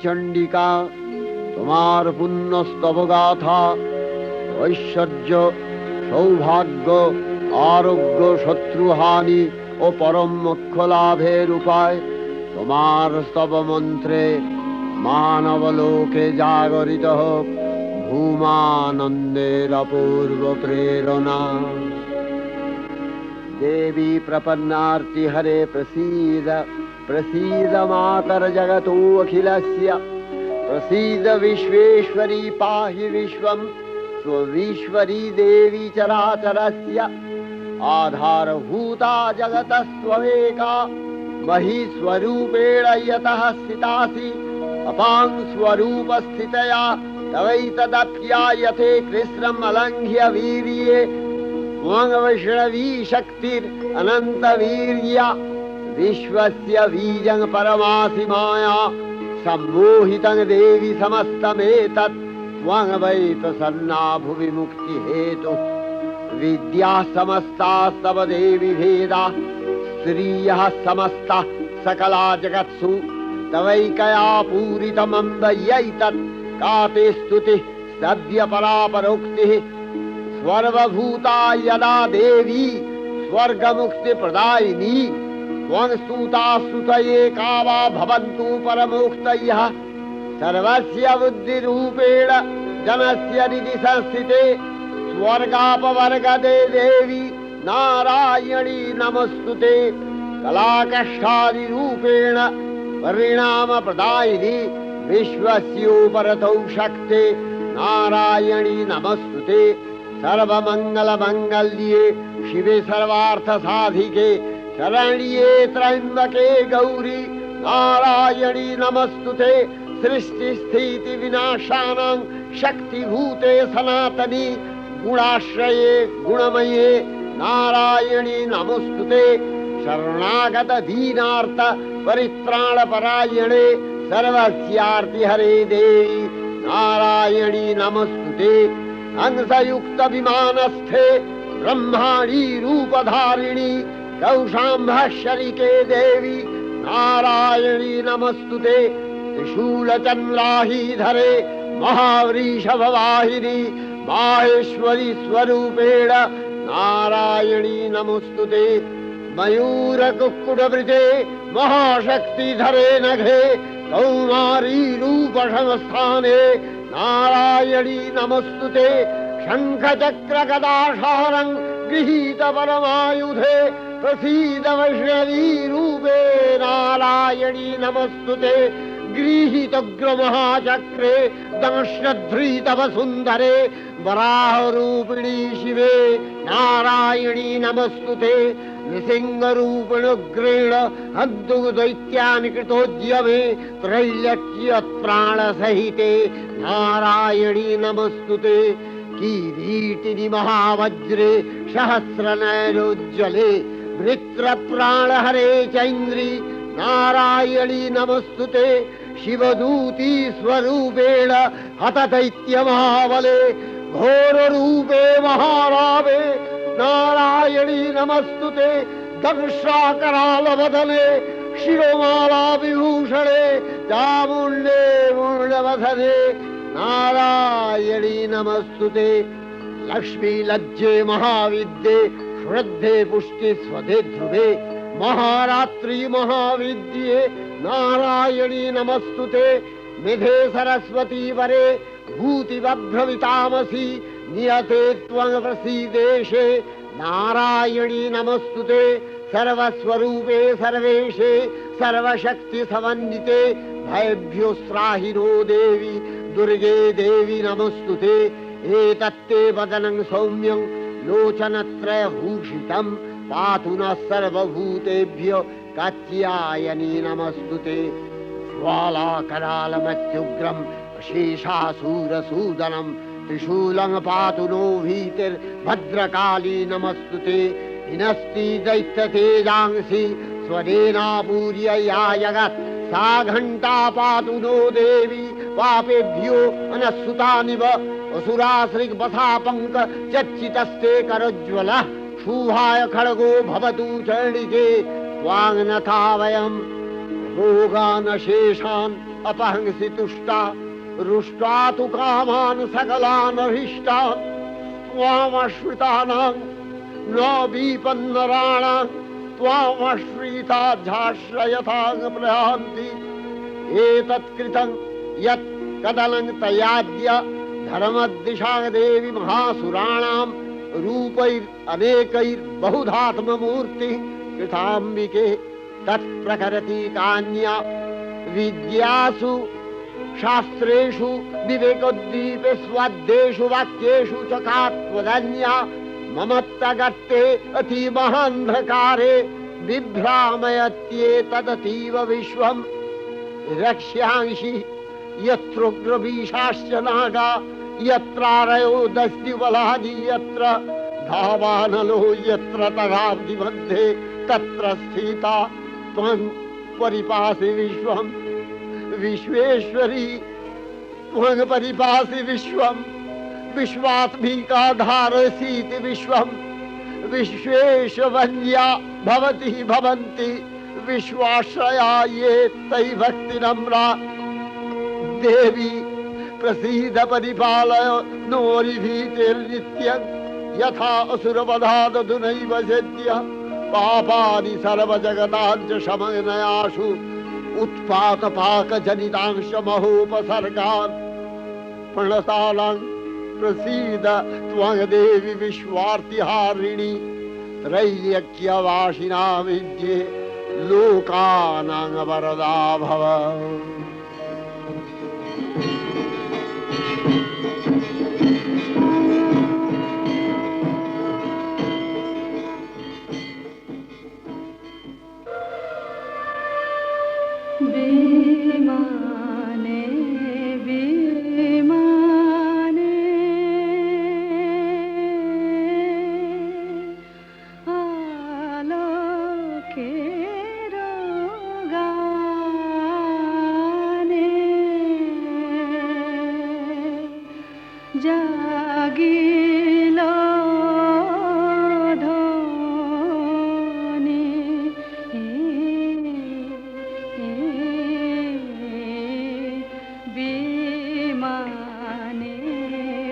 চণ্ডিকা, তোমার পুণ্য স্তবগাথা, ঐশ্বর্য, সৌভাগ্য, আরোগ্য, শত্রুহানি ও পরম মোক্ষ লাভের উপায় তোমার স্তব মন্ত্রে মানবলোকে জাগরিত হোক ভূমানন্দের অপূর্ব প্রেরণা। देवी प्रपन्नार्ति हरे प्रसीद प्रसीद मातर जगतो अखिलस्य प्रसीद विश्वेश्वरी पाहि विश्वं स्वविश्वरी देवी चराचरस्य आधारभूता जगतस्त्वमेका महीस्वरूपेण यतः स्थितासि अपां स्वरूपस्थितया तवैतदप्यायते कृष्णम् अलङ्घ्य वीर्ये वैष्णवी शक्तिर अनंत वीर्या विश्वस्य बीजं परमासि माया सम्मोहितं देवी समस्तमेतत् त्वं वै प्रसन्ना भुवि मुक्ति हेतु विद्या समस्तास्तव देवी भेदा स्त्रियः समस्ता सकला जगत्सु तवैकया पूरितमम्ब यैतत् का ते स्तुतिः सद्य परापरोक्तिः सर्वभूता यदा देवी स्वर्गमुक्तिप्रदायिनी त्वं स्तुता स्तुतये का वा भवन्तु परमोक्तयः सर्वस्य बुद्धिरूपेण जनस्य हृदि संस्थिते स्वर्गापवर्गदे देवी नारायणी नमस्तुते कलाकष्टादिरूपेण परिणामप्रदायिनी विश्वस्योपरतौ शक्ते नारायणी नमस्तुते सर्वमङ्गलमङ्गल्ये शिवे सर्वार्थसाधिके शरण्ये त्र्यम्बके गौरी नारायणी नमस्तुते सृष्टिस्थितिविनाशानां शक्तिभूते सनातनी गुणाश्रये गुणमये नारायणी नमस्तुते शरणागत दीनार्थ परित्राणपरायणे सर्वस्यार्तिहरे देवी नारायणी नमस्तुते हंसयुक्त विमानस्थे ब्रह्माणी रूपधारिणी कौशाम्भशरिके देवी नारायणी नमस्तुते त्रिशूलचन्द्राहीधरे महावृषभवाहिनी माहेश्वरी स्वरूपेण नारायणी नमस्तुते मयूरकुक्कुटवृते महाशक्तिधरे नघे कौमारी रूपसंस्थाने नारायणी नमस्तुते शङ्खचक्रगदाशारं गृहीत परमायुधे प्रसीद वैष्णवी रूपे नारायणी नमस्तुते गृहीतोग्रमहाचक्रे दंश्रध्रीतवसुन्धरे वराहरूपिणी शिवे नारायणी नमस्तुते नृसिंहरूपिणुग्रेण हन्तुदैत्यानि कृतोद्यमे त्रैलक्ष्यप्राणसहिते नारायणी नमस्तुते किरीटिनि महावज्रे सहस्रनयनोज्ज्वले वृत्रप्राणहरे चैन्द्री नारायणी नमस्तुते शिवदूती स्वरूपेण हतदैत्यमहाबले घोररूपे महारावे नारायणी नमस्तुते दंशाकरालवदने शिरोमाला विभूषणे चामुण्डे मुण्डवधने नारायणी नमस्तुते लक्ष्मी लज्जे महाविद्ये श्रद्धे पुष्टि स्वधे ध्रुवे महारात्रि महाविद्ये नारायणी नमस्तुते निधे सरस्वती वरे भूतिबभ्रवितामसि नियते त्वं प्रसीदेशे नारायणी नमस्तुते सर्वस्वरूपे सर्वेशे सर्वशक्ति समन्विते भयभ्योस्त्राहिनो देवी दुर्गे देवी नमस्तुते एतत्ते वदनं सौम्यं लोचनत्रयभूषितं पातु नः सर्वभूतेभ्यो कात्यायनी नमस्तुते ज्वालाकरालमत्युग्रं शेषासूरसूदनं त्रिशूलं पातु नो भीतिर्भद्रकाली नमस्तुते हिनस्ति दैत्यतेजांसि स्वरेणापूर्य या जगत् सा घण्टा पातु नो देवी पापेभ्यो अनस्सुतानिव असुराश्रिग्वसापङ्क चच्चितस्ते करोज्ज्वलः शुभाय खड्गो भवतु चण्डिके त्वाङ्नथा वयं रोगानशेषान् अपहंसि तुष्टा रुष्टा तु कामान् सकलान् अभीष्टान् त्वामश्रितानां न विपन्नराणां त्वामश्रिताध्याश्रयथां प्रयान्ति एतत्कृतं यत् कदनं तयाद्य धर्मदिशां देवी महासुराणां रूपैरनेकैर्बहुधात्ममूर्तिः कृताम्बिके तत्प्रकरति कान्या विद्यासु शास्त्रेषु विवेकोद्दीपे स्वाद्येषु वाक्येषु च कात्वदन्या ममत्तगत्ते अतिमहान्धकारे बिभ्रामयत्येतदतीव विश्वं रक्ष्यांसि यत्रोग्रवीशाश्च नागा यत्रारयो दस्युबलानि यत्र धावानलो यत्र तदाब्धि मध्ये तत्र स्थिता त्वं परिपासि विश्वं विश्वेश्वरी त्वं परिपासि विश्वं विश्वात्मिका धारसीति विश्वं विश्वेशवन्या भवति भवन्ति विश्वाश्रया ये तयि भक्तिनम्रा देवी प्रसीद परिपालय नोरिभीतिर्नित्यं यथा असुरवधादधुनैव सेद्यः पापानि सर्वजगताञ्च समन्वयासु उत्पातपाकजनितांश महोपसर्गान् प्रणतालां प्रसीद त्वं देवी विश्वार्तिहारिणी त्रैलोक्यवासिनां विद्ये लोकानां वरदा भव। विमाने विमाने आलोकेर गाने जागिल ध्वनि विमाने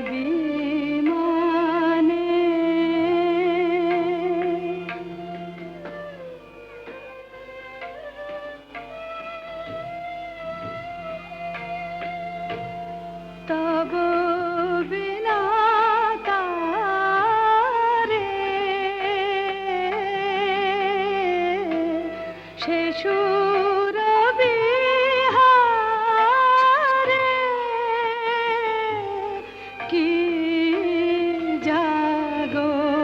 विमाने तब बिना तारे शेषुर बिहारे की जागरणी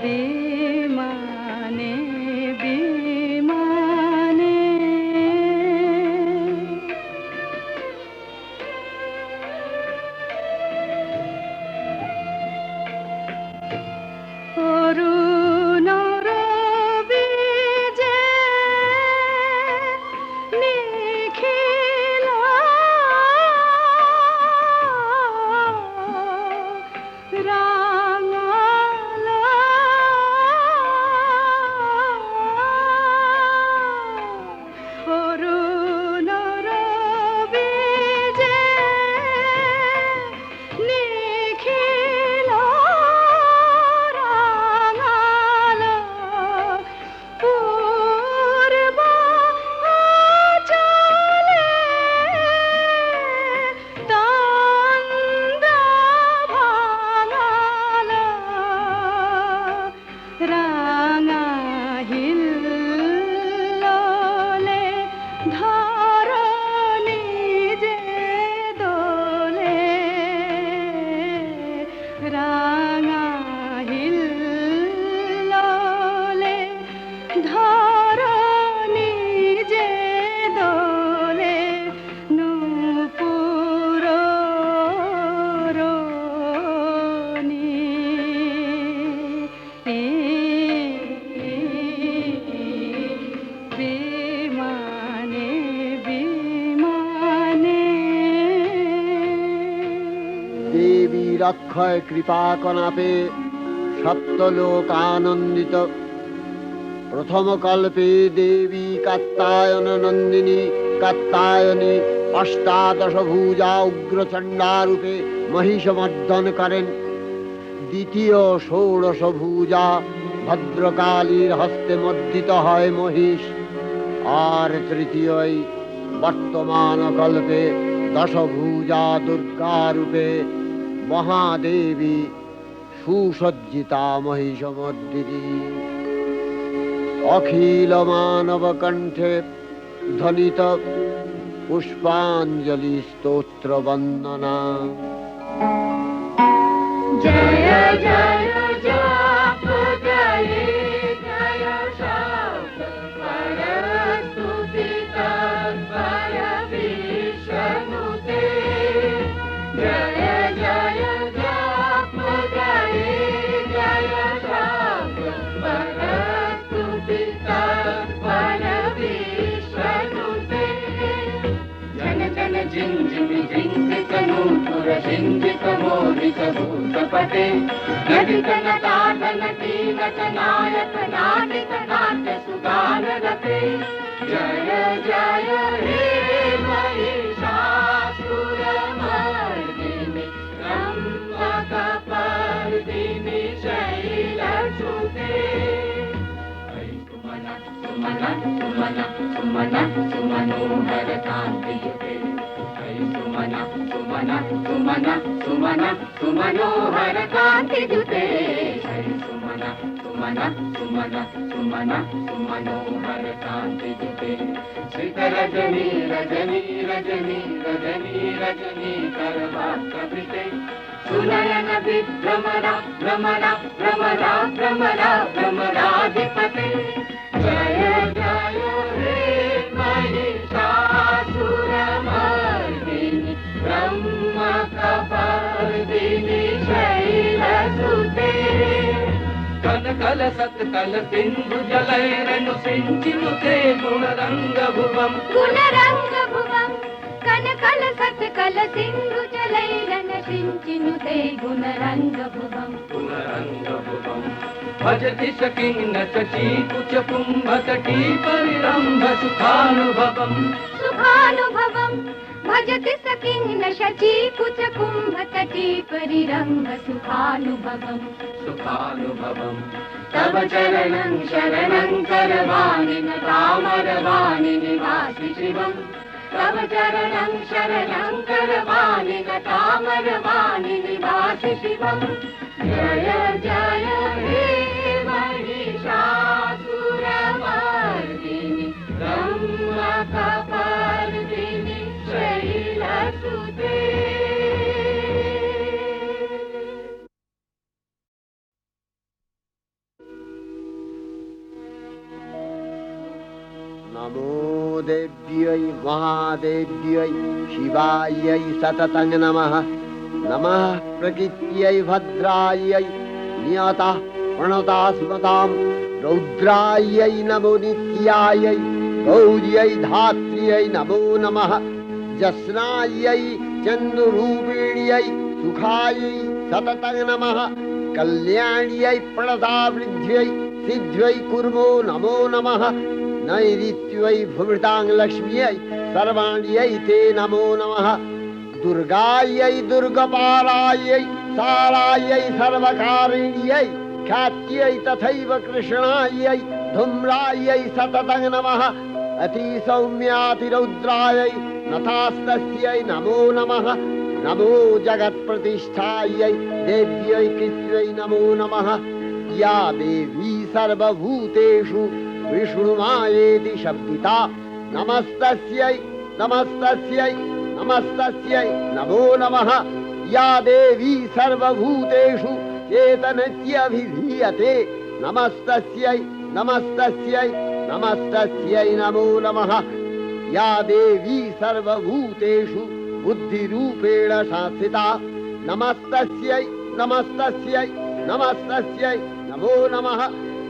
विमाने विमाने অরুণর বীজে নিখিল রাঙাল অরুণর বীজে নিখিল রাঙাল পূর্ব চলে তন্দ্রা ভাঙাল রাঙা হিল্লোলে ধরণী যে দোলে রাঙা হিল্লোলে ধরণী যে দোলে নূপুর রোনি বিমানে বিমানে দেবীর অক্ষয় কৃপা কনাপে সপ্তলোক আনন্দিত। প্রথম কল্পে দেবী কাত্যায়ন নন্দিনী কাত্যায়নী অষ্টাদশ ভুজা উগ্রচণ্ডা রূপে মহিষমর্দন করেন। দ্বিতীয় ষোড়শ ভুজা ভদ্রকালীর হস্তে মর্দিত হয় মহিষ। আর তৃতীয় বর্তমান কল্পে দশভুজা দুর্গা রূপে মহাদেবী সুসজ্জিতা মহিষমর্দিনী। অখিল মানব কণ্ঠে ধ্বনিত পুষ্পাঞ্জলি স্তোত্র বন্দনা। জয় জয় জপ জয় জয় শব্দ পরস্তুতি তৎপর বিষ্ণুতে। জয় জয় জপ জয় জয় শব্দ পরস্তুতি তৎপর বিষ্ণুতে। जन जन जिंजिमि जिंजित नूपुर सिंजित मोहित भूतपते। नटित नटानन कीनक नायक नाटित नाट्य सुगान रते। जय जय हे सुमन सुमन सुमनोहर कांतियुते हरि सुमन सुमन सुमन सुमन सुमनोहर कांतियुते हरि सुमन सुमन सुमन सुमन सुमनोहर कांतियुते श्रित रजनी रजनी रजनी रजनी रजनी करवाक्कभिते सुनयन विभ्रमरा भ्रमरा भ्रमरा भ्रमरा भ्रमराधिपते जय जय हे महिषासुरमर्दिनि ब्रह्मकपर्दिनि शैलसुते कनकल सत्कल सिंधु जलैरनु सिंचिनुते गुणरंगभुवम् गुणरङ्गभुवम् कनकल सत्कल सिन्धु जलैरन सिञ्चिनुते गुणरङ्गभुवम् गुणरंगभुवम् भजति सकिन्न शचीकुच कुम्भतटी परिरम्भ सुखानुभवम् सुखानुभवम् भजति सकिन्न शचीकुच कुम्भतटी परिरम्भ सुखानुभवम् सुखानुभवम् तव चरणं शरणं करवाणि न तामरवाणि निवासि शिवम् तव चरणं शरणं करवाणि न तामरवाणि निवासि शिवम् जय जय हे महिषासुरमर्दिनि ब्रह्मकपर्दिनि शैलसुते नमो देव्यै महादेव्यै शिवायै सततं नमः नमः प्रकृत्यै भद्रायै नियता प्रणता स्मतां रौद्रायै नमो नित्यायै गौर्यै धात्र्यै नमो नमः जस्नायै चन्द्ररूपिण्यै सुखायै सततं नमः कल्याण्यै प्रणतावृद्ध्यै सिद्ध्यै कुर्मो नमो नमः नैऋत्यै भुवृतां लक्ष्म्यै सर्वाण्यै ते नमो नमः दुर्गायै दुर्गपालायै सारायै सर्वकारिण्यै ख्यात्यै तथैव कृष्णायै धूम्रायै सततं नमः अतिसौम्यातिरौद्रायै नतास्तस्यै नमो नमः नमो जगत्प्रतिष्ठायै देव्यै कृत्यै नमो नमः या देवी सर्वभूतेषु विष्णुमायेति शब्दिता नमस्तस्यै नमस्तस्यै नमस्तस्यै नमो नमः या देवी सर्वभूतेषु चेतनत्यभिधीयते नमस्तस्यै नमस्तस्यै नमस्तस्यै नमो नमः या देवी सर्वभूतेषु बुद्धिरूपेण संस्थिता नमस्तस्यै नमस्तस्यै नमस्तस्यै नमो नमः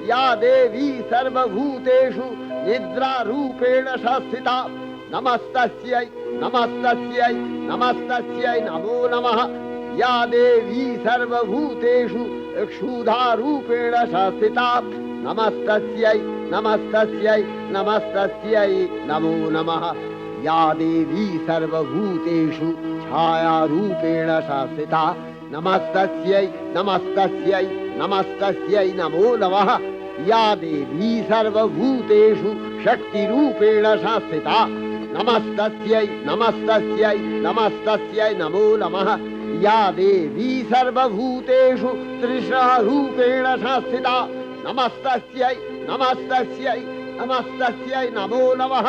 या देवी सर्वभूतेषु निद्रारूपेण संस्थिता नमस्तस्यै नमस्तस्यै नमस्तस्यै नमो नमः या देवी सर्वभूतेषु क्षुधारूपेण संस्थिता नमस्तस्यै नमस्तस्यै नमस्तस्यै नमो नमः या देवी सर्वभूतेषु छायारूपेण संस्थिता नमस्तस्यै नमस्तस्यै नमस्तस्यै नमो नमः या देवी सर्वभूतेषु शक्तिरूपेण संस्थिता नमस्तस्यै नमस्तस्यै नमस्तस्यै नमो नमः या देवी सर्वभूतेषु तृष्णारूपेण संस्थिता नमस्तस्यै नमस्तस्यै नमस्तस्यै नमो नमः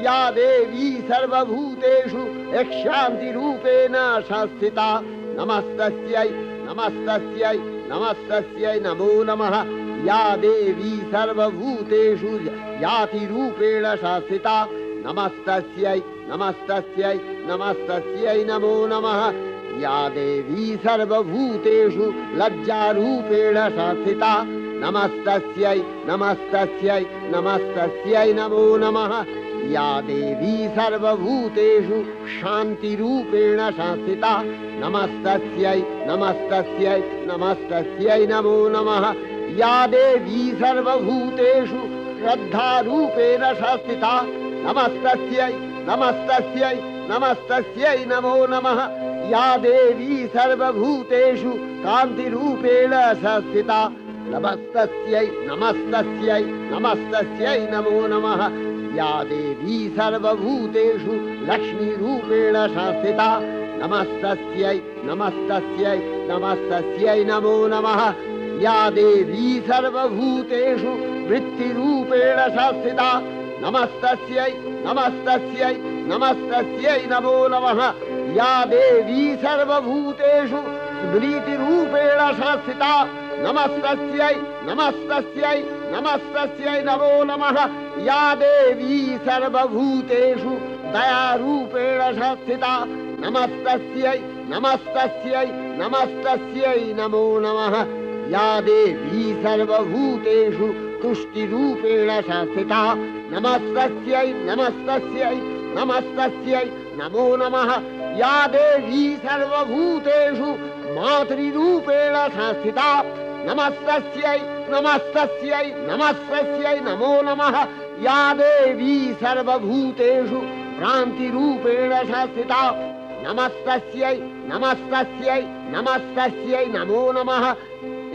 या देवी सर्वभूतेषु शान्तिरूपेण संस्थिता नमस्तस्यै नमस्तस्यै नमस्तस्यै नमो नमः या देवी सर्वभूतेषु यातिरूपेण संस्थिता नमस्तस्यै नमस्तस्यै नमस्तस्यै नमो नमः या देवी सर्वभूतेषु लज्जारूपेण संस्थिता नमस्तस्यै नमस्तस्यै नमस्तस्यै नमो नमः या देवी सर्वभूतेषु शान्तिरूपेण संस्थिता नमस्तस्यै नमस्तस्यै नमस्तस्यै नमो नमः या देवी सर्वभूतेषु श्रद्धारूपेण संस्थिता नमस्तस्यै नमस्तस्यै नमस्तस्यै नमो नमः या देवी सर्वभूतेषु कान्तिरूपेण संस्थिता नमस्तस्यै नमस्तस्यै नमस्तस्यै नमो नमः या देवी सर्वभूतेषु लक्ष्मीरूपेण संस्थिता नमस्तस्यै नमस्तस्यै नमस्तस्यै नमो नमः या देवी सर्वभूतेषु वृत्तिरूपेण संस्थिता नमस्तस्यै नमस्तस्यै नमस्तस्यै नमो नमः या देवी सर्वभूतेषु स्मृतिरूपेण संस्थिता नमस्तस्यै नमस्तस्यै नमस्तस्यै नमो नमः या देवी सर्वभूतेषु दयारूपेण संस्थिता नमस्तस्यै नमस्तस्यै नमस्तस्यै नमो नमः या देवी सर्वभूतेषु तुष्टिरूपेण संस्थिता नमस्तस्यै नमस्तस्यै नमस्तस्यै नमो नमः या देवी सर्वभूतेषु मातृरूपेण संस्थिता नमस्तस्यै नमस्तस्यै नमस्तस्यै नमो नमः या देवी सर्वभूतेषु भ्रान्तिरूपेण संस्थिता नमस्तस्यै नमस्तस्यै नमस्तस्यै नमो नमः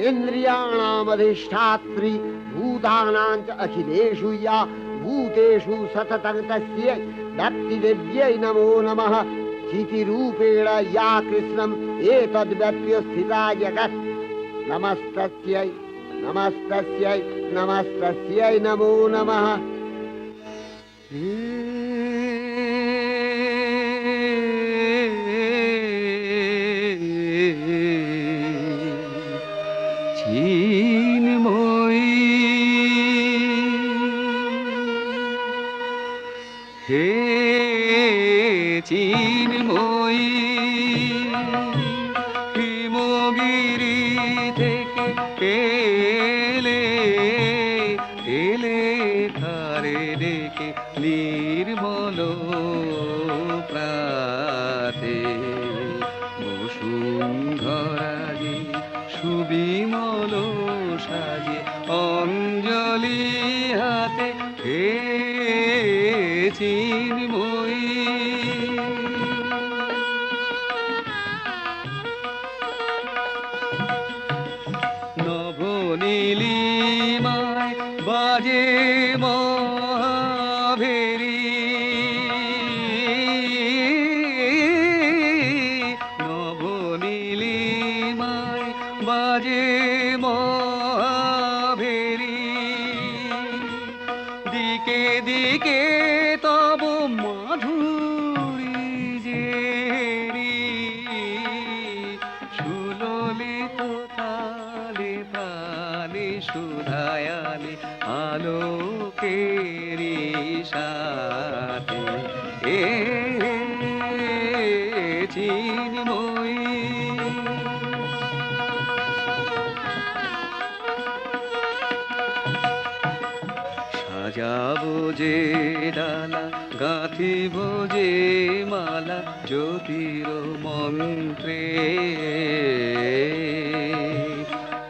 इन्द्रियाणामधिष्ठात्री भूतानां च अखिलेषु या भूतेषु सततं तस्यै भक्तिदेव्यै नमो नमः चितिरूपेण या कृष्णम् एतद्व्यप्य स्थिता जगत् नमस्तस्यै नमस्तस्यै नमस्तस्यै नमो नमः হে চিন্ময়ী হিমগিরি থেকে এলে এলে তারে ডেকে নির্মল প্রাতে বসুন্ধরা যে সুবিমল সাজে অঞ্জলি হাতে হে চিন্ময়ী নবনীলিমায় বাজে মহাভেরি নবনীলিমায় বাজে মহাভেরি দিকে দিকে তব মাধুরী জেরি সুললিত তালে তালে সুধায়ালে আলোকেরি সাথে এ চিন্ময়ী সাজাবো যে ডালা গাঁথিব যে মালা জ্যোতির মন্ত্রে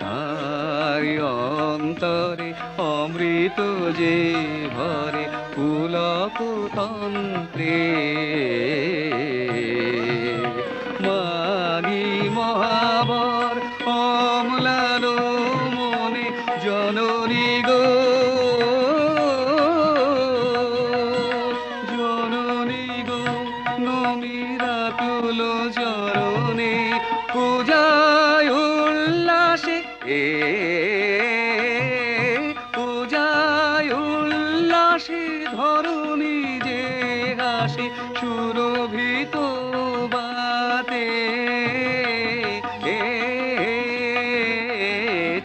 তারি অন্তরে অমৃত যে ভরে পুলক তন্ত্রে মাগি মহাবর অম্লান মনে জননী গো চরণে পূজায় উল্লাসে পূজায় উল্লাসে ধরণী যে হাসে সুরভিত বাতে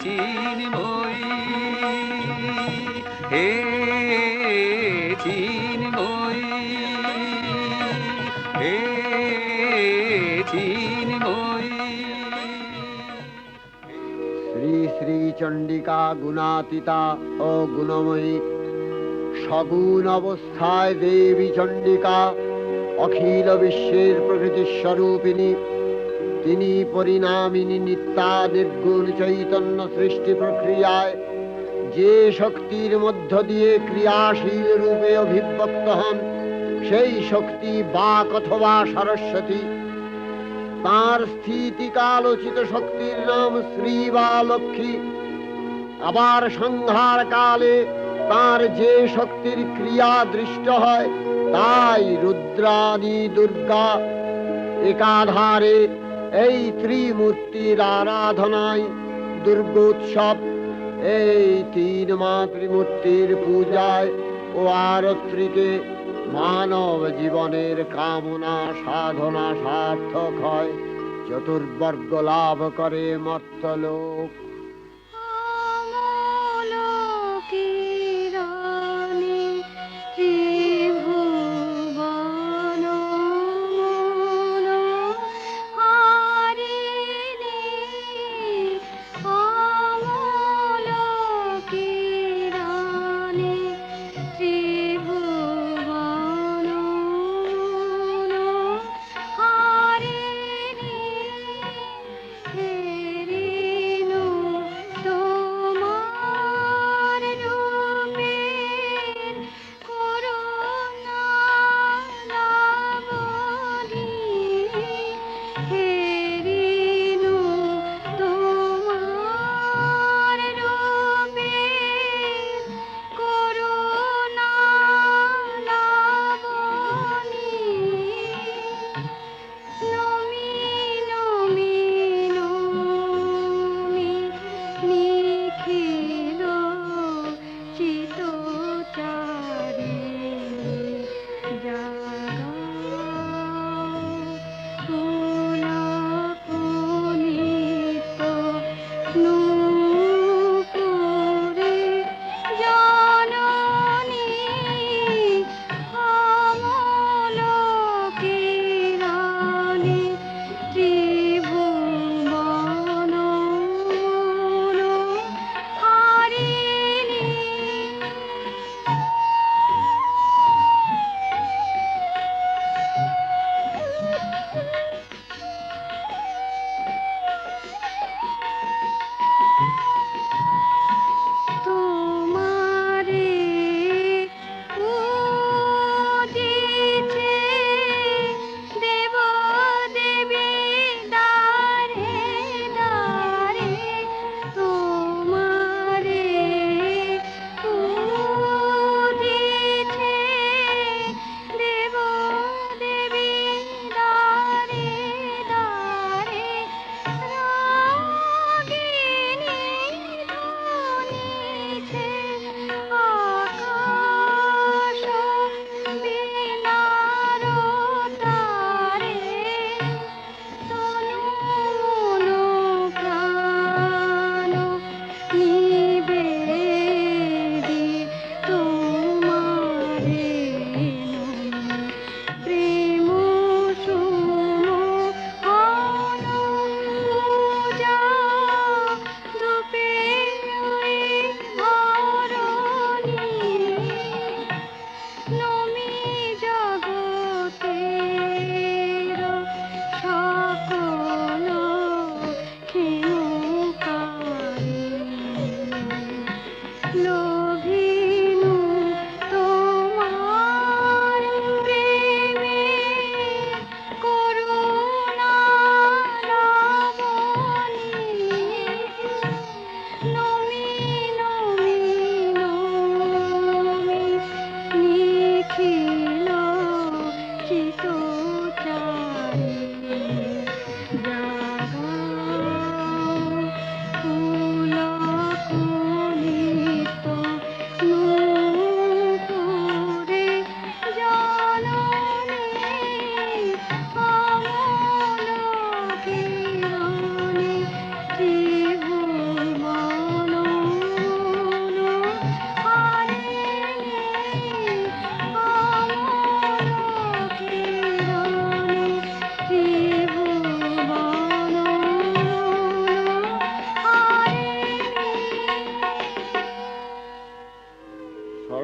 চিন্ময়ী হে চিন্ময়ী হে শ্রী শ্রী চণ্ডিকা গুণাতীতা ও গুণময়ী সগুণ অবস্থায় দেবী চণ্ডিকা অখিল বিশ্বের প্রকৃতি স্বরূপিণী তিনি পরিণামিনী নিত্যা নির্গুণ চৈতন্য সৃষ্টি প্রক্রিয়ায় যে শক্তির মধ্য দিয়ে ক্রিয়াশীল রূপে অভিব্যক্ত হন সেই শক্তি বাক অথবা সরস্বতী তার স্থিতিকালোচিত শক্তির নাম শ্রী বা লক্ষ্মী আবার সংহার কালে তার যে শক্তির ক্রিয়া দৃষ্ট হয় তাই রুদ্রাণী দুর্গা একাধারে এই ত্রিমূর্তির আরাধনায় দুর্গোৎসব। এই তিন মাতৃমূর্তির পূজায় ও আরত্রিকে মানব জীবনের কামনা সাধনা সার্থক হয়, চতুর্বর্গ লাভ করে মর্ত্যলোক।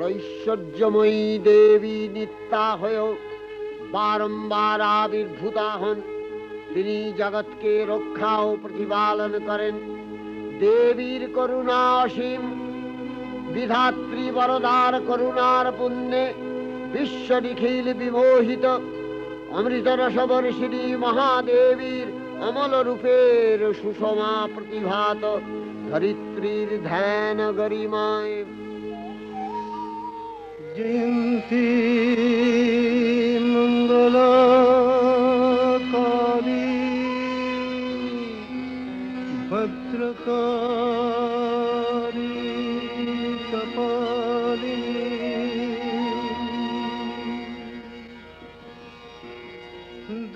ঐশ্বর্যময়ী দেবী নিত্যা হয়েও বারম্বার আবির্ভূতা হন। তিনি জগৎকে রক্ষা ও প্রতিপালন করেন। দেবীর করুণা অসীম, বিধাত্রী বরদার করুণার পুণ্যে বিশ্ব নিখিল বিমোহিত। অমৃতরসবর্ষিণী মহাদেবীর অমল রূপের সুষমা প্রতিভাত ধরিত্রীর ধ্যান গরিমায়। जयंती मंगला काली भद्रकाली कपालिनी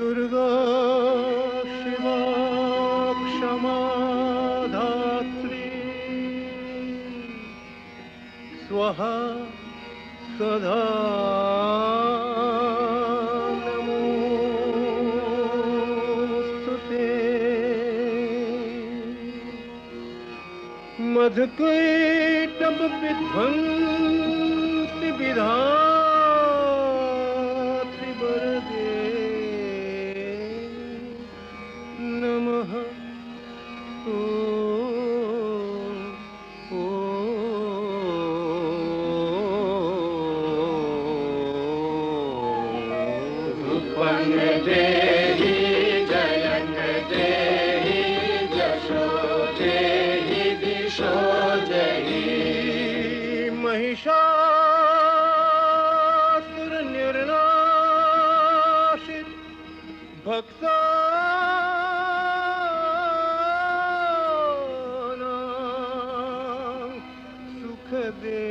दुर्गा शिवा क्षमा धात्री स्वाहा सदा नमोस्तुते मधुकैटभ विध्वंसि विधात्रि वरदे नमः देहि जयंग देहि जशो देहि दिशो देहि महिषासुर निर्नाशित भक्तानां सुख दे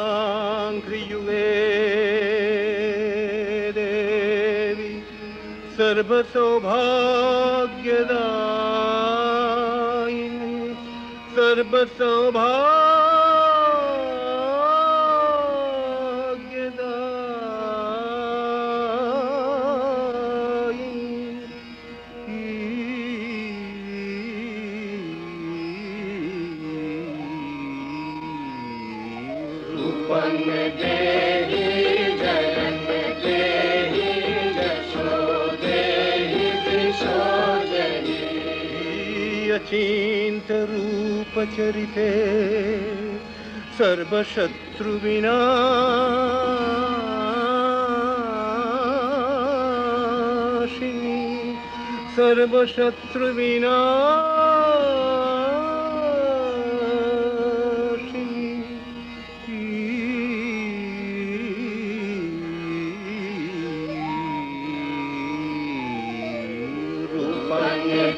वन्दिताङ्घ्रियुगे देवी सर्वसौभाग्यदायिनी रूपं देहि जयं देहि जशो देहि दिशो देहि अचिन्त रूप चरिते सर्वशत्रुविनाशिनी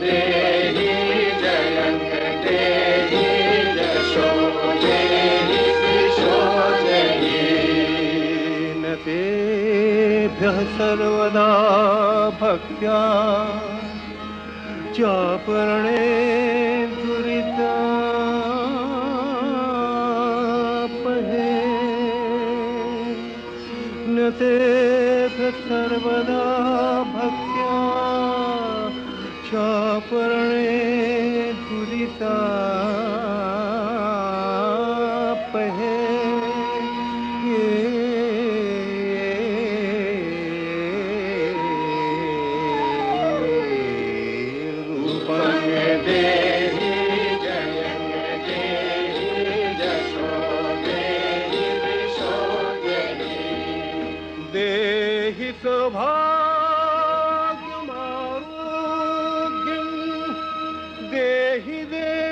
देहि जयं देहि जशो देहि दिशो देहि न तेभ्यः सर्वदा भक्त्या चापरणे दुरितापहे न तेभ्यः सर्वदा भक्त्या चापरणे दुरितापहे रूपं देहि जयं देहि जशो देहि दिशो देहि देहि सौभाग्यमारोग्यं देहि देवि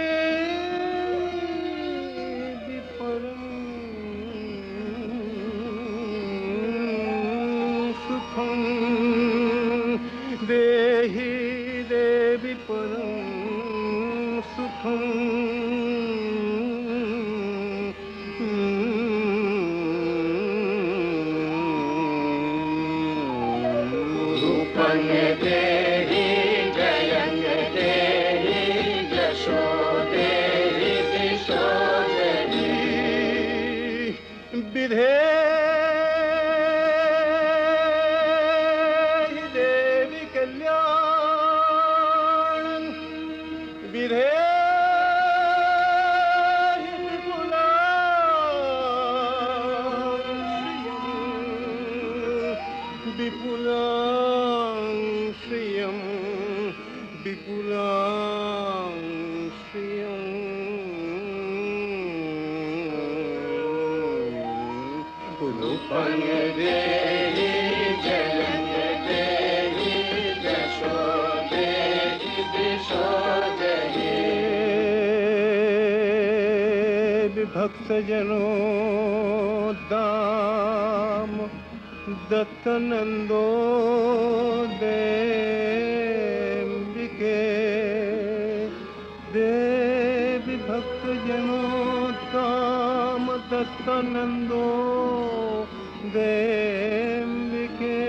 परं सुखं देहि देवि परं सुखं रूपं देहि जयं देहि जशो देहि दिशो देहि विधेहि देवि कल्याणं विधेहि विपुलां श्रियं শ্রিয়ং रूपं देहि जयं देहि यशो देहि दिशो देहि विभक्त जनोद्दाम दत्तनंदो देविके देवी भक्त जनोद्दाम दत्तनंदो देविके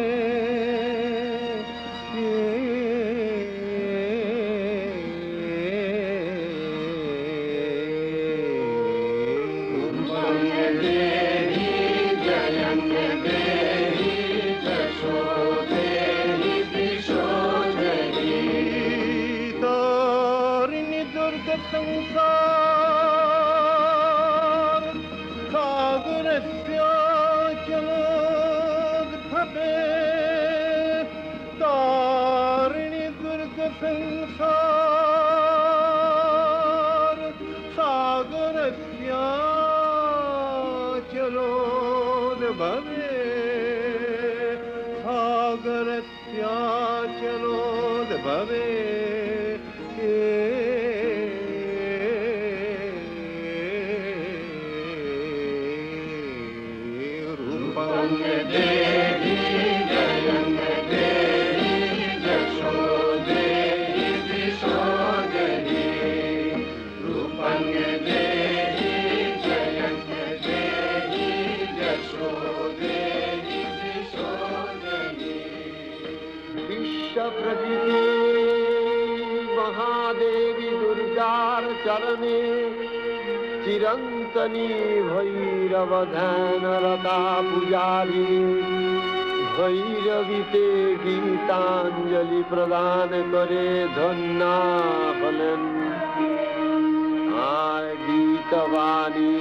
रूपं देहि जयं देहि यशो देहि दिशो देहि तारिणी दुर्ग संसार सागरस्याचलोद्भवे तारिणी दुर्ग संसार सागरस्याचलोद्भवे सागरस्याचलोद्भवे रूपं देहि जयं देहि यशो देहि दिशो देहि रूपं देहि जयं देहि यशो देहि दिशो देहि বিশ্ব প্রকৃতি মহাদেবী দুর্গার চরণে চিরন্তনী ভৈরব ধ্যানরতা পূজারী ভৈরবীতে গীতাঞ্জলি প্রদান করে ধন্য হলেন। আর গীতবাণী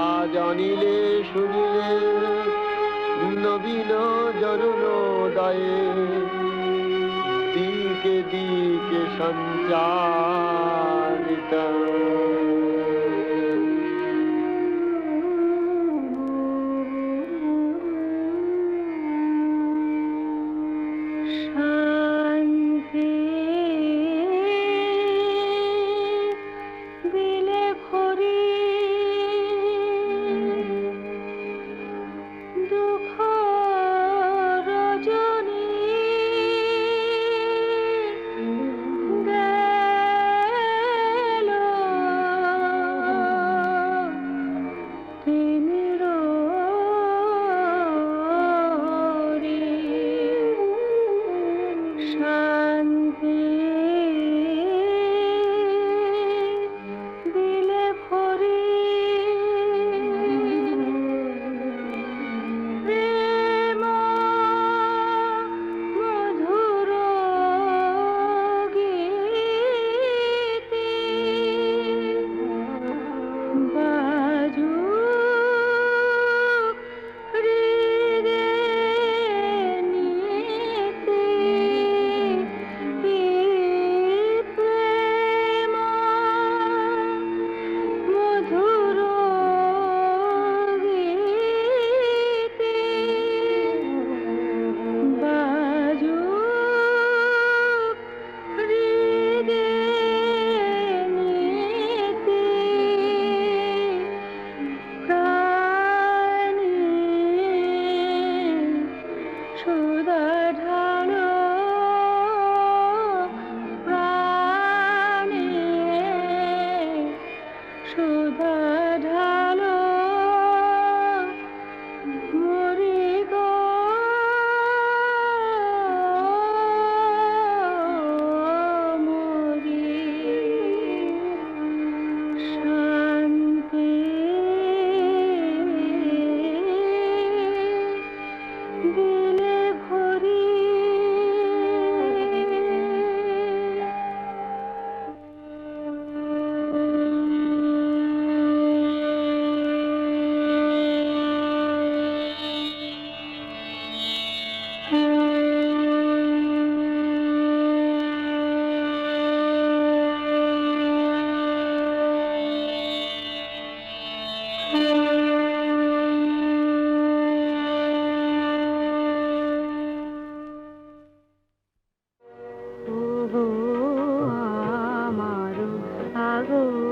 আজ অনিলে শুনিলে নবীন জরুণোদয়ে দিকে দিকে সঞ্চারিত। শান্তি দিলে ভরি দুঃখ রজনী গেল সাগর